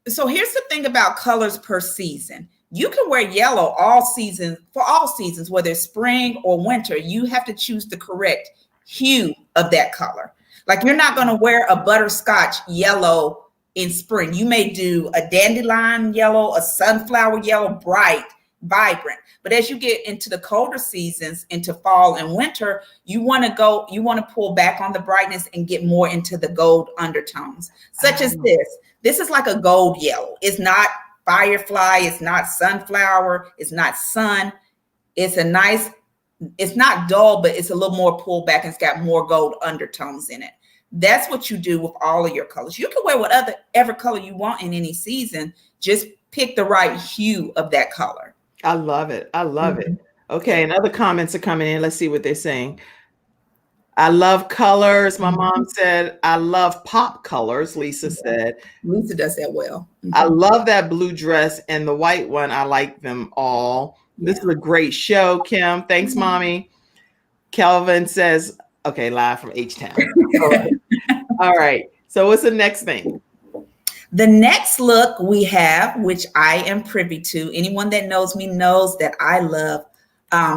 So here's the thing about colors per season. You can wear yellow all seasons, for all seasons, whether it's spring or winter. You have to choose the correct hue of that color. Like you're not going to wear a butterscotch yellow in spring. You may do a dandelion yellow, a sunflower yellow, bright, vibrant. But as you get into the colder seasons, into fall and winter, you want to pull back on the brightness and get more into the gold undertones, such as this. This is like a gold yellow. It's not firefly. It's not sunflower. It's not sun. It's a nice, it's not dull, but it's a little more pulled back and it's got more gold undertones in it. That's what you do with all of your colors. You can wear whatever color you want in any season. Just pick the right hue of that color. I love it. I love it. Okay, and other comments are coming in. Let's see what they're saying. I love colors. My mom said, I love pop colors, Lisa said. Lisa does that well. I love that blue dress and the white one. I like them all. This is a great show, Kim. Thanks, Mommy. Kelvin says, okay, live from H-Town. All right. So what's the next thing? The next look we have, which I am privy to, anyone that knows me knows that I love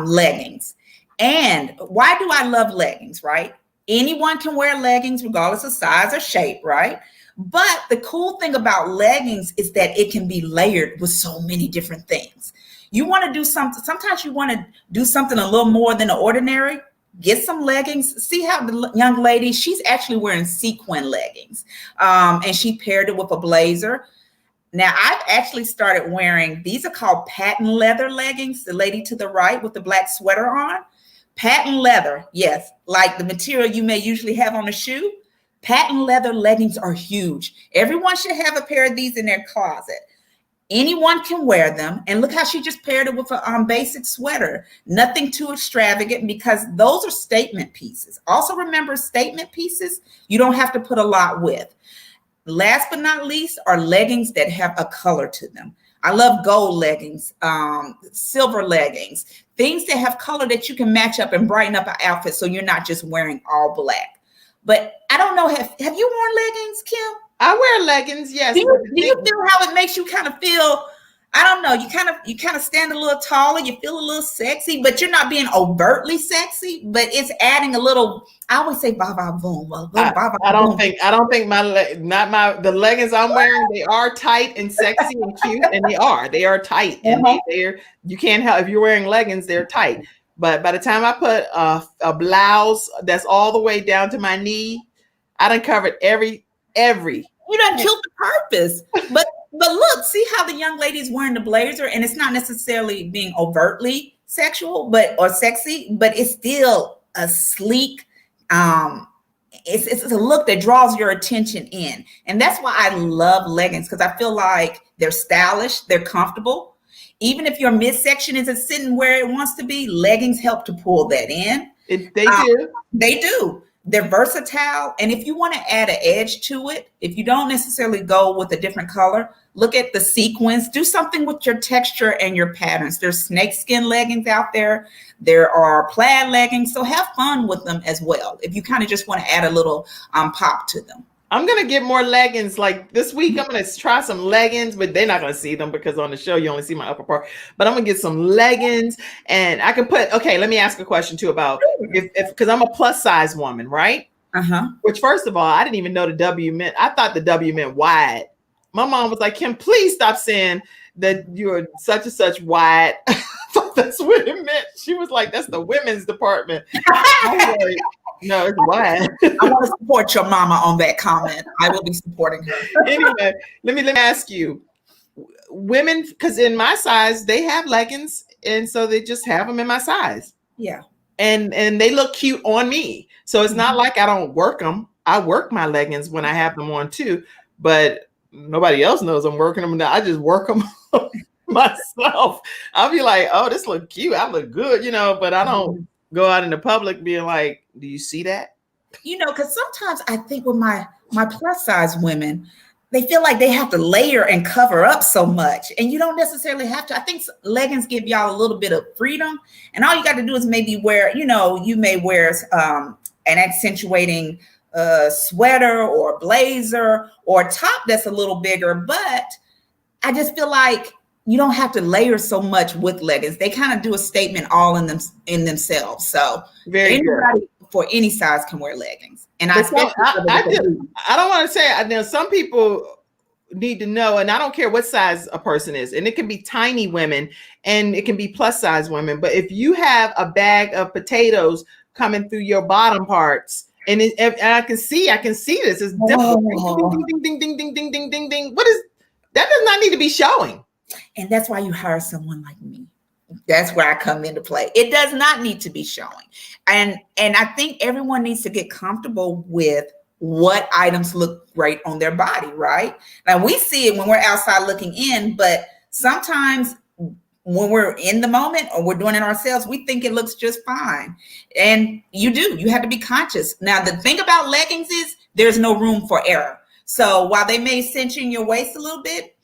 leggings. And why do I love leggings, right? Anyone can wear leggings regardless of size or shape, right? But the cool thing about leggings is that it can be layered with so many different things. You want to do something, sometimes you want to do something a little more than the ordinary. Get some leggings. See how the young lady, she's actually wearing sequin leggings. And she paired it with a blazer. Now, I've actually started wearing, these are called patent leather leggings, the lady to the right with the black sweater on. Patent leather, yes, like the material you may usually have on a shoe. Patent leather leggings are huge. Everyone should have a pair of these in their closet. Anyone can wear them. And look how she just paired it with a basic sweater. Nothing too extravagant because those are statement pieces. Also remember, statement pieces, you don't have to put a lot with. Last but not least are leggings that have a color to them. I love gold leggings, silver leggings, things that have color that you can match up and brighten up an outfit so you're not just wearing all black. But I don't know, have you worn leggings, Kim? I wear leggings, yes. Do you feel how it makes you kind of feel, I don't know, you kind of stand a little taller, you feel a little sexy, but you're not being overtly sexy, but it's adding a little, I always say ba ba boom. I don't think the leggings I'm wearing, they are tight and sexy and cute, and they are tight. And you can't help, if you're wearing leggings, they're tight. But by the time I put a blouse that's all the way down to my knee, I done covered every. You done killed the purpose. But look, see how the young lady's wearing the blazer, and it's not necessarily being overtly sexual, or sexy, but it's still a sleek. It's a look that draws your attention in, and that's why I love leggings, because I feel like they're stylish, they're comfortable. Even if your midsection isn't sitting where it wants to be, leggings help to pull that in. They do. They're versatile. And if you want to add an edge to it, if you don't necessarily go with a different color, look at the sequins. Do something with your texture and your patterns. There's snakeskin leggings out there. There are plaid leggings. So have fun with them as well, if you kind of just want to add a little pop to them. I'm going to get more leggings. Like this week, I'm going to try some leggings, but they're not going to see them because on the show, you only see my upper part. But I'm going to get some leggings, and I can okay, let me ask a question too about because I'm a plus size woman, right? Which first of all, I didn't even know the W meant. I thought the W meant wide. My mom was like, Kim, please stop saying that you're such and such wide. I thought that's what it meant. She was like, that's the women's department. I was like, no, it's wide. I want to support your mama on that comment. I will be supporting her. Anyway, let me ask you, women, because in my size, they have leggings, and so they just have them in my size. Yeah. and they look cute on me. So it's not like I don't work them. I work my leggings when I have them on too, but nobody else knows I'm working them. I just work them myself. I'll be like, oh, this look cute. I look good, but I don't go out in the public being like, do you see that? Because sometimes I think with my plus size women, they feel like they have to layer and cover up so much. And you don't necessarily have to. I think leggings give y'all a little bit of freedom. And all you got to do is maybe wear, you may wear an accentuating sweater or blazer or a top that's a little bigger. But I just feel like you don't have to layer so much with leggings. They kind of do a statement all in themselves. So anybody for any size can wear leggings. And I don't want to say, some people need to know, and I don't care what size a person is, and it can be tiny women and it can be plus size women. But if you have a bag of potatoes coming through your bottom parts, and I can see this. It's different. Ding, ding, ding, ding, ding, ding, ding, ding. What is that? Does not need to be showing. And that's why you hire someone like me. That's where I come into play. It does not need to be showing. And I think everyone needs to get comfortable with what items look great on their body, right? Now we see it when we're outside looking in, but sometimes when we're in the moment or we're doing it ourselves, we think it looks just fine. And you have to be conscious. Now, the thing about leggings is there's no room for error. So while they may cinch in your waist a little bit,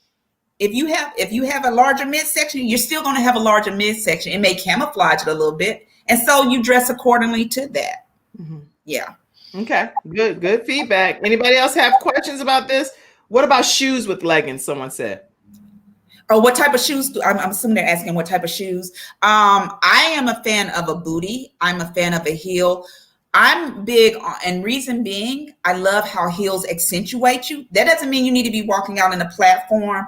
if you have a larger midsection, you're still going to have a larger midsection. It may camouflage it a little bit. And so you dress accordingly to that. Mm-hmm. Yeah. Okay. Good feedback. Anybody else have questions about this? What about shoes with leggings? Someone said. Oh, what type of shoes? I'm assuming they're asking what type of shoes. I am a fan of a booty. I'm a fan of a heel. I'm big on, and reason being, I love how heels accentuate you. That doesn't mean you need to be walking out on a platform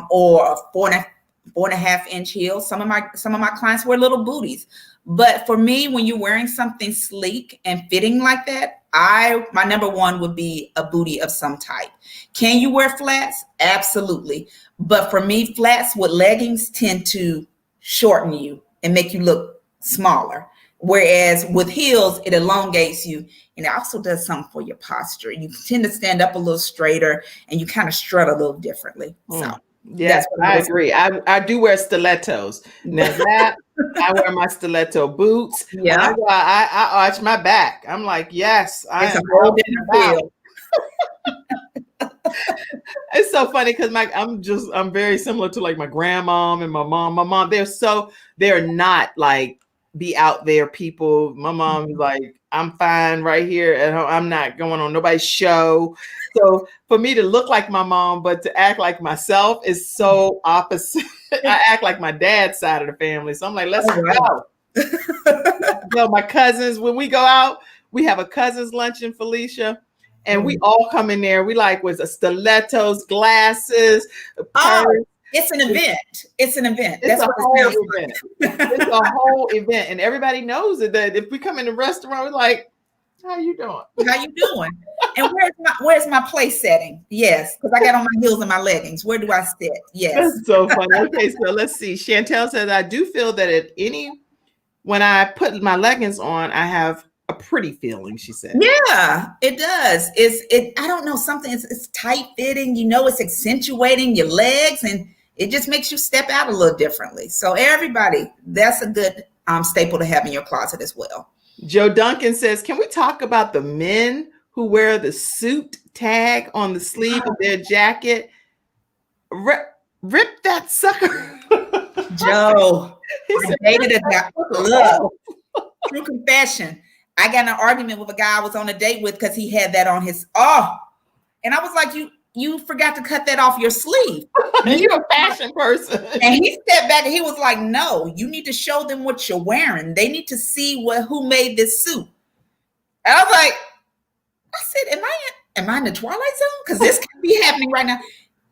or a 4.5-inch heel. Some of my clients wear little booties. But for me, when you're wearing something sleek and fitting like that, my number one would be a booty of some type. Can you wear flats? Absolutely. But for me, flats with leggings tend to shorten you and make you look smaller. Whereas with heels, it elongates you, and it also does something for your posture. You tend to stand up a little straighter and you kind of strut a little differently. So yes, I agree. I do wear stilettos. Now that I wear my stiletto boots. Yeah, I arch my back. I'm like, yes, it's a whole different feel. It's so funny because I'm very similar to like my grandmom and my mom. My mom, they're not like be out there people. My mom is like, I'm fine right here at home. I'm not going on nobody's show. So for me to look like my mom, but to act like myself is so opposite. I act like my dad's side of the family. So I'm like, let's go. My cousins, when we go out, we have a cousins luncheon, Felicia. And we all come in there. We like with stilettos, glasses, purse. It's an event. It's an event. It's a whole event. It's a whole event. And everybody knows it, that if we come in the restaurant, we're like, how you doing? How you doing? And where's my place setting? Yes, because I got on my heels and my leggings. Where do I sit? Yes. That's so funny. Okay, so let's see. Chantelle says, I do feel that when I put my leggings on, I have a pretty feeling, she said. Yeah, it does. I don't know, something, it's tight fitting, it's accentuating your legs, and it just makes you step out a little differently. So everybody, that's a good staple to have in your closet as well. Joe Duncan says, can we talk about the men who wear the suit tag on the sleeve of their jacket? Rip that sucker. Joe, I dated a guy. Look, true confession. I got in an argument with a guy I was on a date with because he had that on his, and I was like, you forgot to cut that off your sleeve. You're a fashion person. And he stepped back and he was like, no, you need to show them what you're wearing. They need to see who made this suit. And I was like, I said, am I in the Twilight Zone? Because this could be happening right now.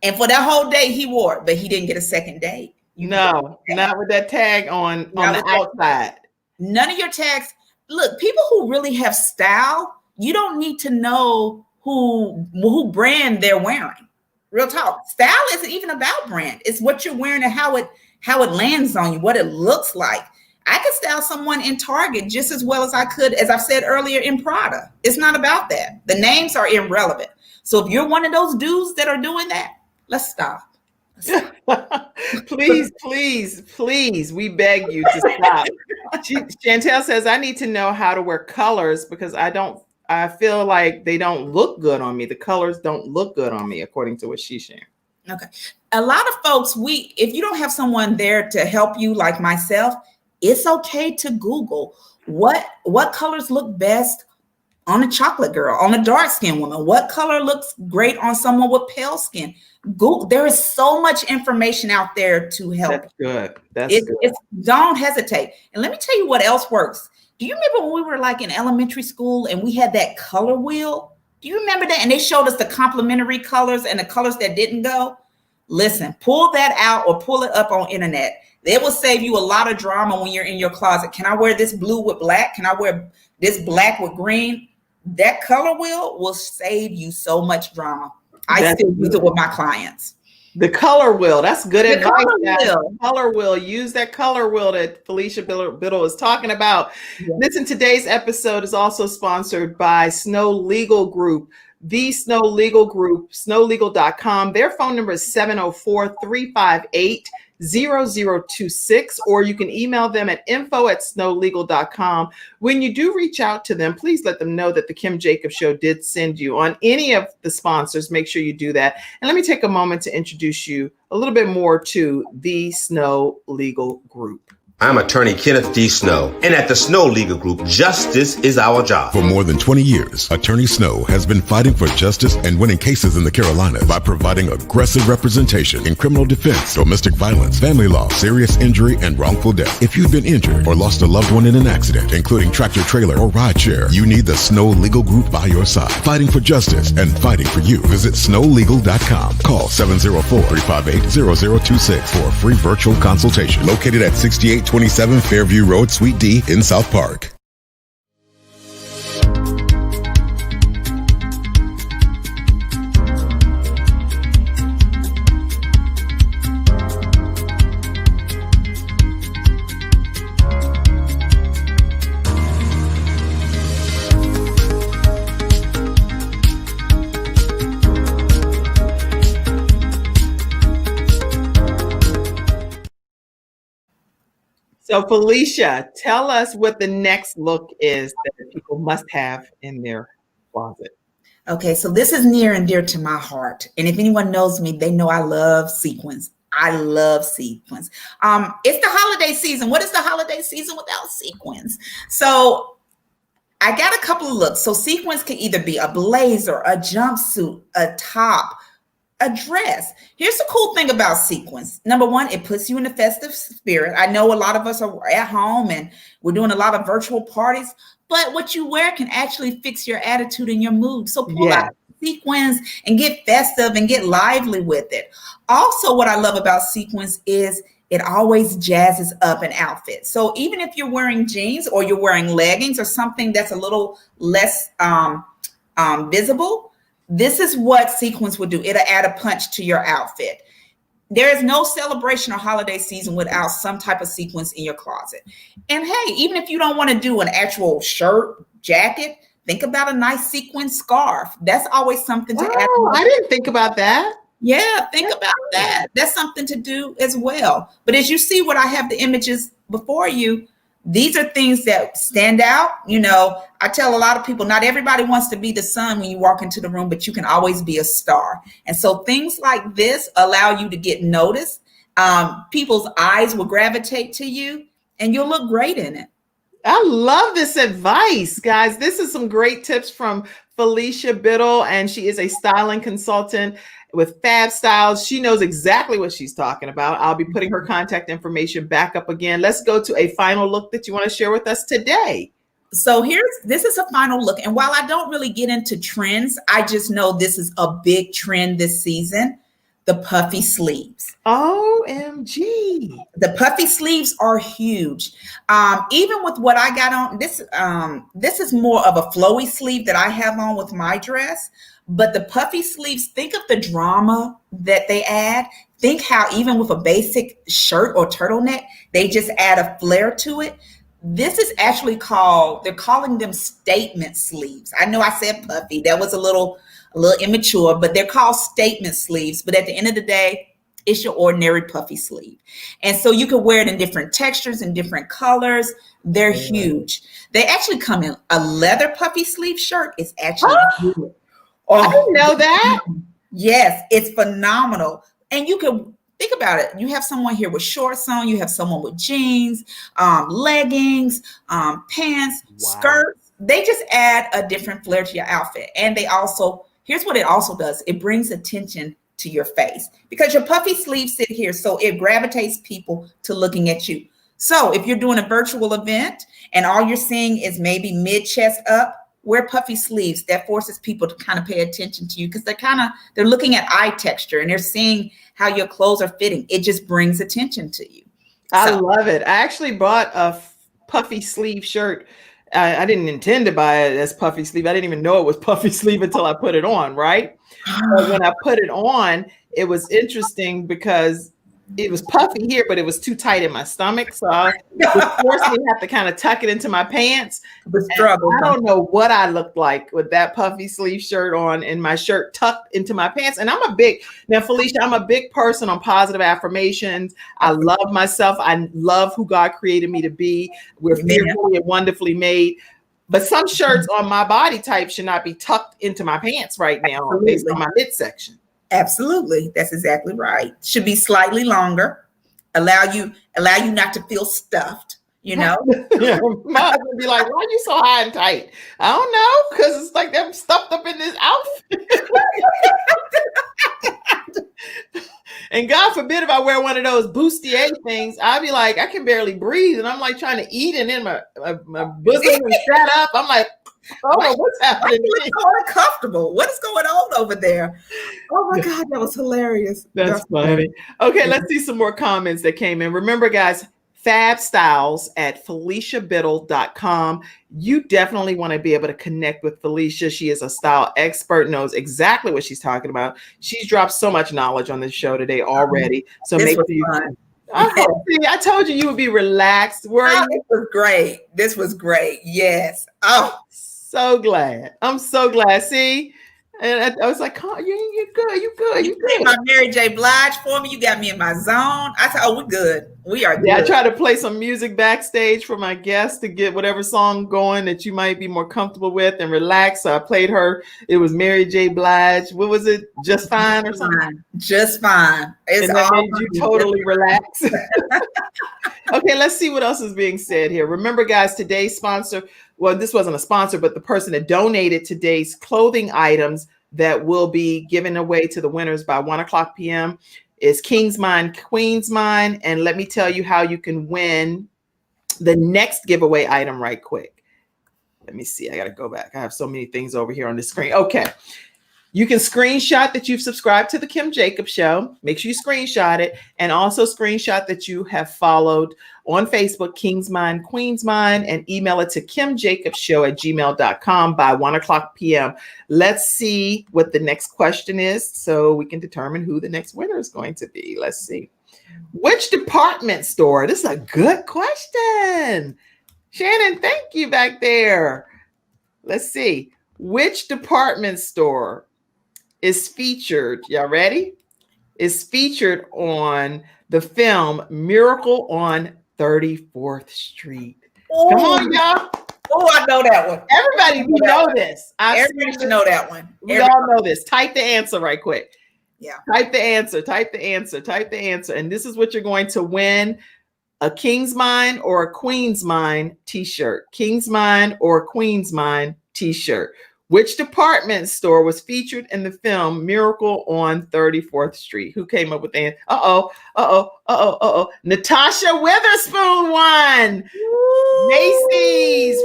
And for that whole day he wore it, but he didn't get a second date. No, not with that tag on the outside. None of your tags. Look, people who really have style, you don't need to know who brand they're wearing. Real talk. Style isn't even about brand. It's what you're wearing and how it lands on you, what it looks like. I could style someone in Target just as well as I could, as I've said earlier, in Prada. It's not about that. The names are irrelevant. So if you're one of those dudes that are doing that, let's stop. Please, please, please, we beg you to stop. Chantelle says, I need to know how to wear colors because I feel like they don't look good on me. The colors don't look good on me, according to what she's sharing. Okay. A lot of folks, if you don't have someone there to help you like myself, it's okay to Google what colors look best on a chocolate girl, on a dark skinned woman. What color looks great on someone with pale skin? Google. There is so much information out there to help. That's good. That's good. Don't hesitate. And let me tell you what else works. Do you remember when we were like in elementary school and we had that color wheel? Do you remember that? And they showed us the complementary colors and the colors that didn't go. Listen, pull that out or pull it up on internet. It will save you a lot of drama when you're in your closet. Can I wear this blue with black? Can I wear this black with green? That color wheel will save you so much drama. I still use it with my clients. The color wheel. That's good advice. Color wheel. Use that color wheel that Felicia Bittle is talking about. Yeah. Listen, today's episode is also sponsored by Snow Legal Group. The Snow Legal Group, snowlegal.com. Their phone number is 704-358-0026, or you can email them at info@snowlegal.com. When you do reach out to them, please let them know that the Kim Jacobs Show did send you. On any of the sponsors, make sure you do that. And let me take a moment to introduce you a little bit more to the Snow Legal Group. I'm attorney Kenneth D. Snow, and at the Snow Legal Group, justice is our job. For more than 20 years, Attorney Snow has been fighting for justice and winning cases in the Carolinas by providing aggressive representation in criminal defense, domestic violence, family law, serious injury, and wrongful death. If you've been injured or lost a loved one in an accident, including tractor trailer or rideshare, you need the Snow Legal Group by your side, fighting for justice and fighting for you. Visit snowlegal.com. Call 704-358-0026 for a free virtual consultation. Located at 6827 Fairview Road, Suite D in South Park. So Felicia, tell us what the next look is that people must have in their closet. Okay, so this is near and dear to my heart. And if anyone knows me, they know I love sequins. I love sequins. It's the holiday season. What is the holiday season without sequins? So I got a couple of looks. So sequins can either be a blazer, a jumpsuit, a top, a dress. Here's the cool thing about sequins. Number one, it puts you in the festive spirit. I know a lot of us are at home and we're doing a lot of virtual parties, but what you wear can actually fix your attitude and your mood. So pull out sequins and get festive and get lively with it. Also, what I love about sequins is it always jazzes up an outfit. So even if you're wearing jeans or you're wearing leggings or something that's a little less visible, this is what sequins would do. It'll add a punch to your outfit. There is no celebration or holiday season without some type of sequins in your closet. And hey, even if you don't want to do an actual shirt, jacket, think about a nice sequin scarf. That's always something to add. I didn't think about that. Yeah, think about that. That's something to do as well. But as you see what I have the images before you, these are things that stand out. You know, I tell a lot of people, not everybody wants to be the sun when you walk into the room, but you can always be a star. And so things like this allow you to get noticed. People's eyes will gravitate to you and you'll look great in it. I love this advice, guys. This is some great tips from Felicia Bittle, and she is a styling consultant with Fab Styles. She knows exactly what she's talking about. I'll be putting her contact information back up again. Let's go to a final look that you want to share with us today. So this is a final look. And while I don't really get into trends, I just know this is a big trend this season, the puffy sleeves. OMG. The puffy sleeves are huge. Even with what I got on, this is more of a flowy sleeve that I have on with my dress. But the puffy sleeves, think of the drama that they add. think how even with a basic shirt or turtleneck, they just add a flare to it. This is actually they're calling them statement sleeves. I know I said puffy. That was a little immature, but they're called statement sleeves. But at the end of the day, it's your ordinary puffy sleeve. And so you can wear it in different textures and different colors. They're huge. They actually come in a leather puffy sleeve shirt. It's actually good. I didn't know that. Yes, it's phenomenal. And you can think about it. You have someone here with shorts on, you have someone with jeans, leggings, pants, skirts. They just add a different flair to your outfit. And here's what it also does. It brings attention to your face because your puffy sleeves sit here. So it gravitates people to looking at you. So if you're doing a virtual event and all you're seeing is maybe mid-chest up, wear puffy sleeves. That forces people to kind of pay attention to you because they're looking at eye texture and they're seeing how your clothes are fitting. It just brings attention to you. I love it. I actually bought a puffy sleeve shirt. I didn't intend to buy it as puffy sleeve. I didn't even know it was puffy sleeve until I put it on, right? But when I put it on, it was interesting because it was puffy here, but it was too tight in my stomach. So it forced me to have to kind of tuck it into my pants. The struggle. I don't know what I looked like with that puffy sleeve shirt on and my shirt tucked into my pants. And now, Felicia, I'm a big person on positive affirmations. I love myself. I love who God created me to be. We're fearfully and wonderfully made. But some shirts on my body type should not be tucked into my pants right now based on my midsection. Absolutely. That's exactly right. Should be slightly longer, allow you not to feel stuffed, you know? Yeah, my husband would be like, why are you so high and tight? I don't know, because it's like they're stuffed up in this outfit. And God forbid if I wear one of those bustier things, I'd be like, I can barely breathe. And I'm like trying to eat and then my bosom is shut up. I'm like, oh, what's happening? I'm so uncomfortable. What is going on over there? Oh my God, that was hilarious. That's funny. Okay, let's see some more comments that came in. Remember, guys, Fab Styles at FeliciaBittle.com. You definitely want to be able to connect with Felicia. She is a style expert, knows exactly what she's talking about. She's dropped so much knowledge on this show today already. So make sure you. I told you would be relaxed. This was great. This was great. Yes. Oh, so glad. I'm so glad. See, and I was like, oh, you're good. You good. You good. My Mary J. Blige for me. You got me in my zone. I said, oh, we're good. We are good. Yeah, I try to play some music backstage for my guests to get whatever song going that you might be more comfortable with and relax. So I played her. It was Mary J. Blige. What was it? Just Fine or something? Just Fine. It's and that made you totally relax. Okay, let's see what else is being said here. Remember, guys, today's sponsor, well, this wasn't a sponsor, but the person that donated today's clothing items that will be given away to the winners by 1:00 p.m. is King's Mind, Queen's Mind. And let me tell you how you can win the next giveaway item right quick. Let me see. I got to go back. I have so many things over here on the screen. Okay. You can screenshot that you've subscribed to the Kim Jacobs Show. Make sure you screenshot it, and also screenshot that you have followed on Facebook, King's Mind, Queen's Mind, and email it to kimjacobsshow@gmail.com by 1:00 p.m. Let's see what the next question is so we can determine who the next winner is going to be. Let's see. Which department store? This is a good question. Shannon, thank you back there. Let's see. Which department store is featured, y'all ready? Is featured on the film Miracle on 34th Street. Ooh. Come on, y'all. Oh, I know that one. Everybody know this. Everybody should know that one. We all know this. Type the answer right quick. Yeah. Type the answer. Type the answer. Type the answer. And this is what you're going to win: a King's Mind or a Queen's Mind t-shirt. King's Mind or a Queen's Mind t-shirt. Which department store was featured in the film Miracle on 34th Street? Who came up with the answer? Natasha Witherspoon won. Woo! Macy's.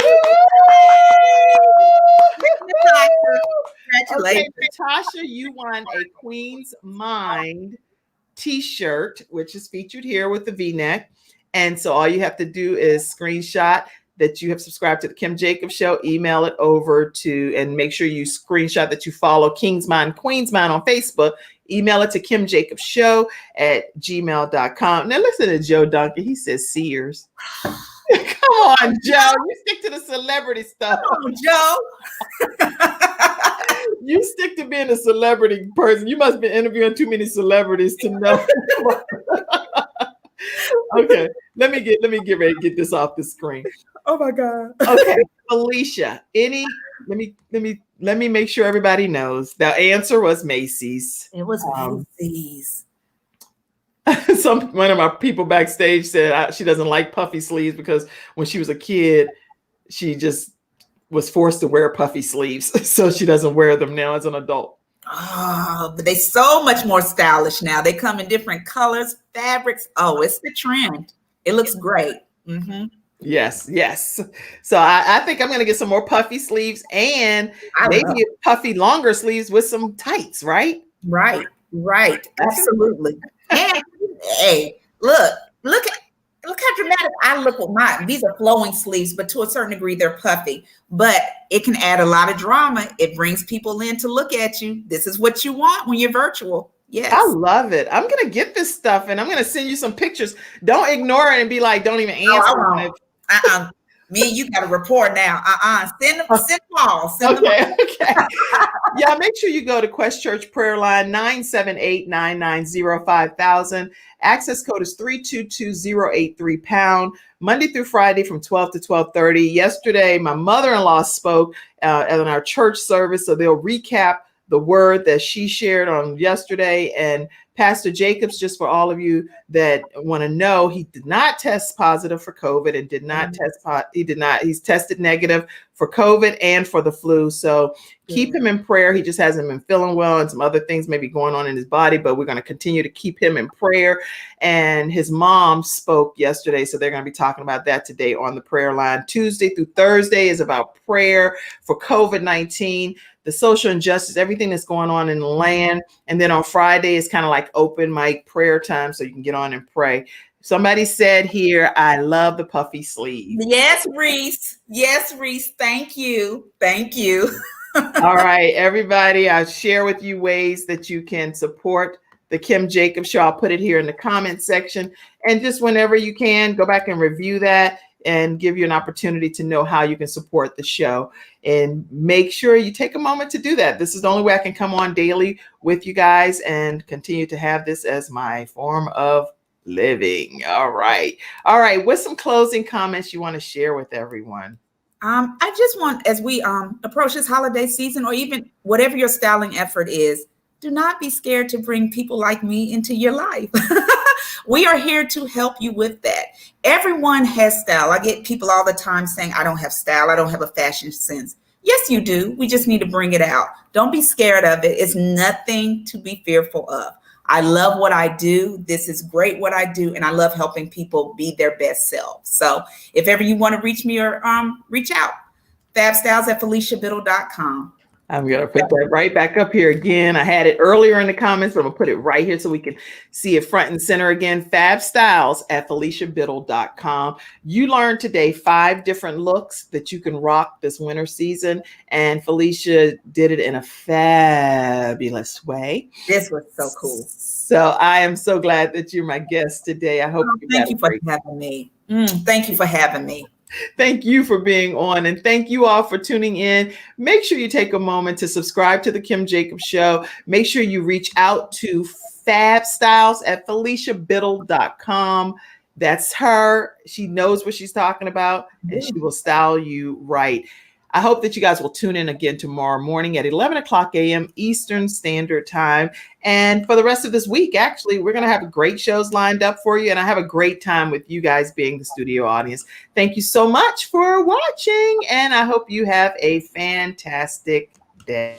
Congratulations. Okay, Natasha, you won a Queen's Mind t-shirt, which is featured here with the V-neck. And so all you have to do is screenshot that you have subscribed to the Kim Jacobs Show, email it over to, and make sure you screenshot that you follow King's Mind, Queen's Mind on Facebook, email it to kimjacobsshow@gmail.com. Now listen to Joe Duncan. He says Sears. Come on, Joe. You stick to the celebrity stuff. Come on, Joe. You stick to being a celebrity person. You must be interviewing too many celebrities to know. Okay, let me get ready to get this off the screen. Oh my God. Okay, Felicia. Let me make sure everybody knows. The answer was Macy's. It was Macy's. One of my people backstage said she doesn't like puffy sleeves because when she was a kid, she just was forced to wear puffy sleeves, so she doesn't wear them now as an adult. Oh, but they're so much more stylish now. They come in different colors, fabrics. Oh, it's the trend. It looks great. Mm-hmm. Yes. So I think I'm going to get some more puffy sleeves and maybe puffy longer sleeves with some tights, right? Right. Absolutely. And hey, look how dramatic I look with mine. These are flowing sleeves, but to a certain degree, they're puffy. But it can add a lot of drama. It brings people in to look at you. This is what you want when you're virtual. Yes. I love it. I'm going to get this stuff and I'm going to send you some pictures. Don't ignore it and be like, don't even answer. Me and you got a report now. Send them all. Okay. Yeah, make sure you go to Quest Church Prayer Line 978-990-5000. Access code is 322083#. Monday through Friday from 12 to 12:30. Yesterday, my mother-in-law spoke at our church service, so they'll recap the word that she shared on yesterday. And Pastor Jacobs, just for all of you that want to know, he did not test positive for COVID and did not he's tested negative for COVID and for the flu. So keep him in prayer. He just hasn't been feeling well and some other things may be going on in his body, but we're going to continue to keep him in prayer. And his mom spoke yesterday, so they're going to be talking about that today on the prayer line. Tuesday through Thursday is about prayer for COVID-19. The social injustice, everything that's going on in the land. And then on Friday, it's kind of like open mic prayer time, so you can get on and pray. Somebody said here, I love the puffy sleeve. Yes, Reese. Thank you. All right, everybody, I'll share with you ways that you can support the Kim Jacobs Show. I'll put it here in the comment section. And just whenever you can, go back and review that and give you an opportunity to know how you can support the show. And make sure you take a moment to do that. This is the only way I can come on daily with you guys and continue to have this as my form of living. All right. What's some closing comments you want to share with everyone? I just want, as we approach this holiday season, or even whatever your styling effort is, do not be scared to bring people like me into your life. We are here to help you with that. Everyone has style. I get people all the time saying, I don't have style. I don't have a fashion sense. Yes, you do. We just need to bring it out. Don't be scared of it. It's nothing to be fearful of. I love what I do. This is great what I do. And I love helping people be their best selves. So if ever you want to reach me or reach out, fabstyles@FeliciaBittle.com. I'm going to put that right back up here again. I had it earlier in the comments, but I'm going to put it right here so we can see it front and center again. fabstyles@FeliciaBittle.com. You learned today 5 different looks that you can rock this winter season. And Felicia did it in a fabulous way. This was so cool. So I am so glad that you're my guest today. I hope thank you for having me. Thank you for having me. Thank you for being on, and thank you all for tuning in. Make sure you take a moment to subscribe to the Kim Jacobs Show. Make sure you reach out to fabstyles@FeliciaBittle.com. That's her. She knows what she's talking about, and she will style you right. I hope that you guys will tune in again tomorrow morning at 11 o'clock a.m. Eastern Standard Time. And for the rest of this week, actually, we're going to have great shows lined up for you. And I have a great time with you guys being the studio audience. Thank you so much for watching. And I hope you have a fantastic day.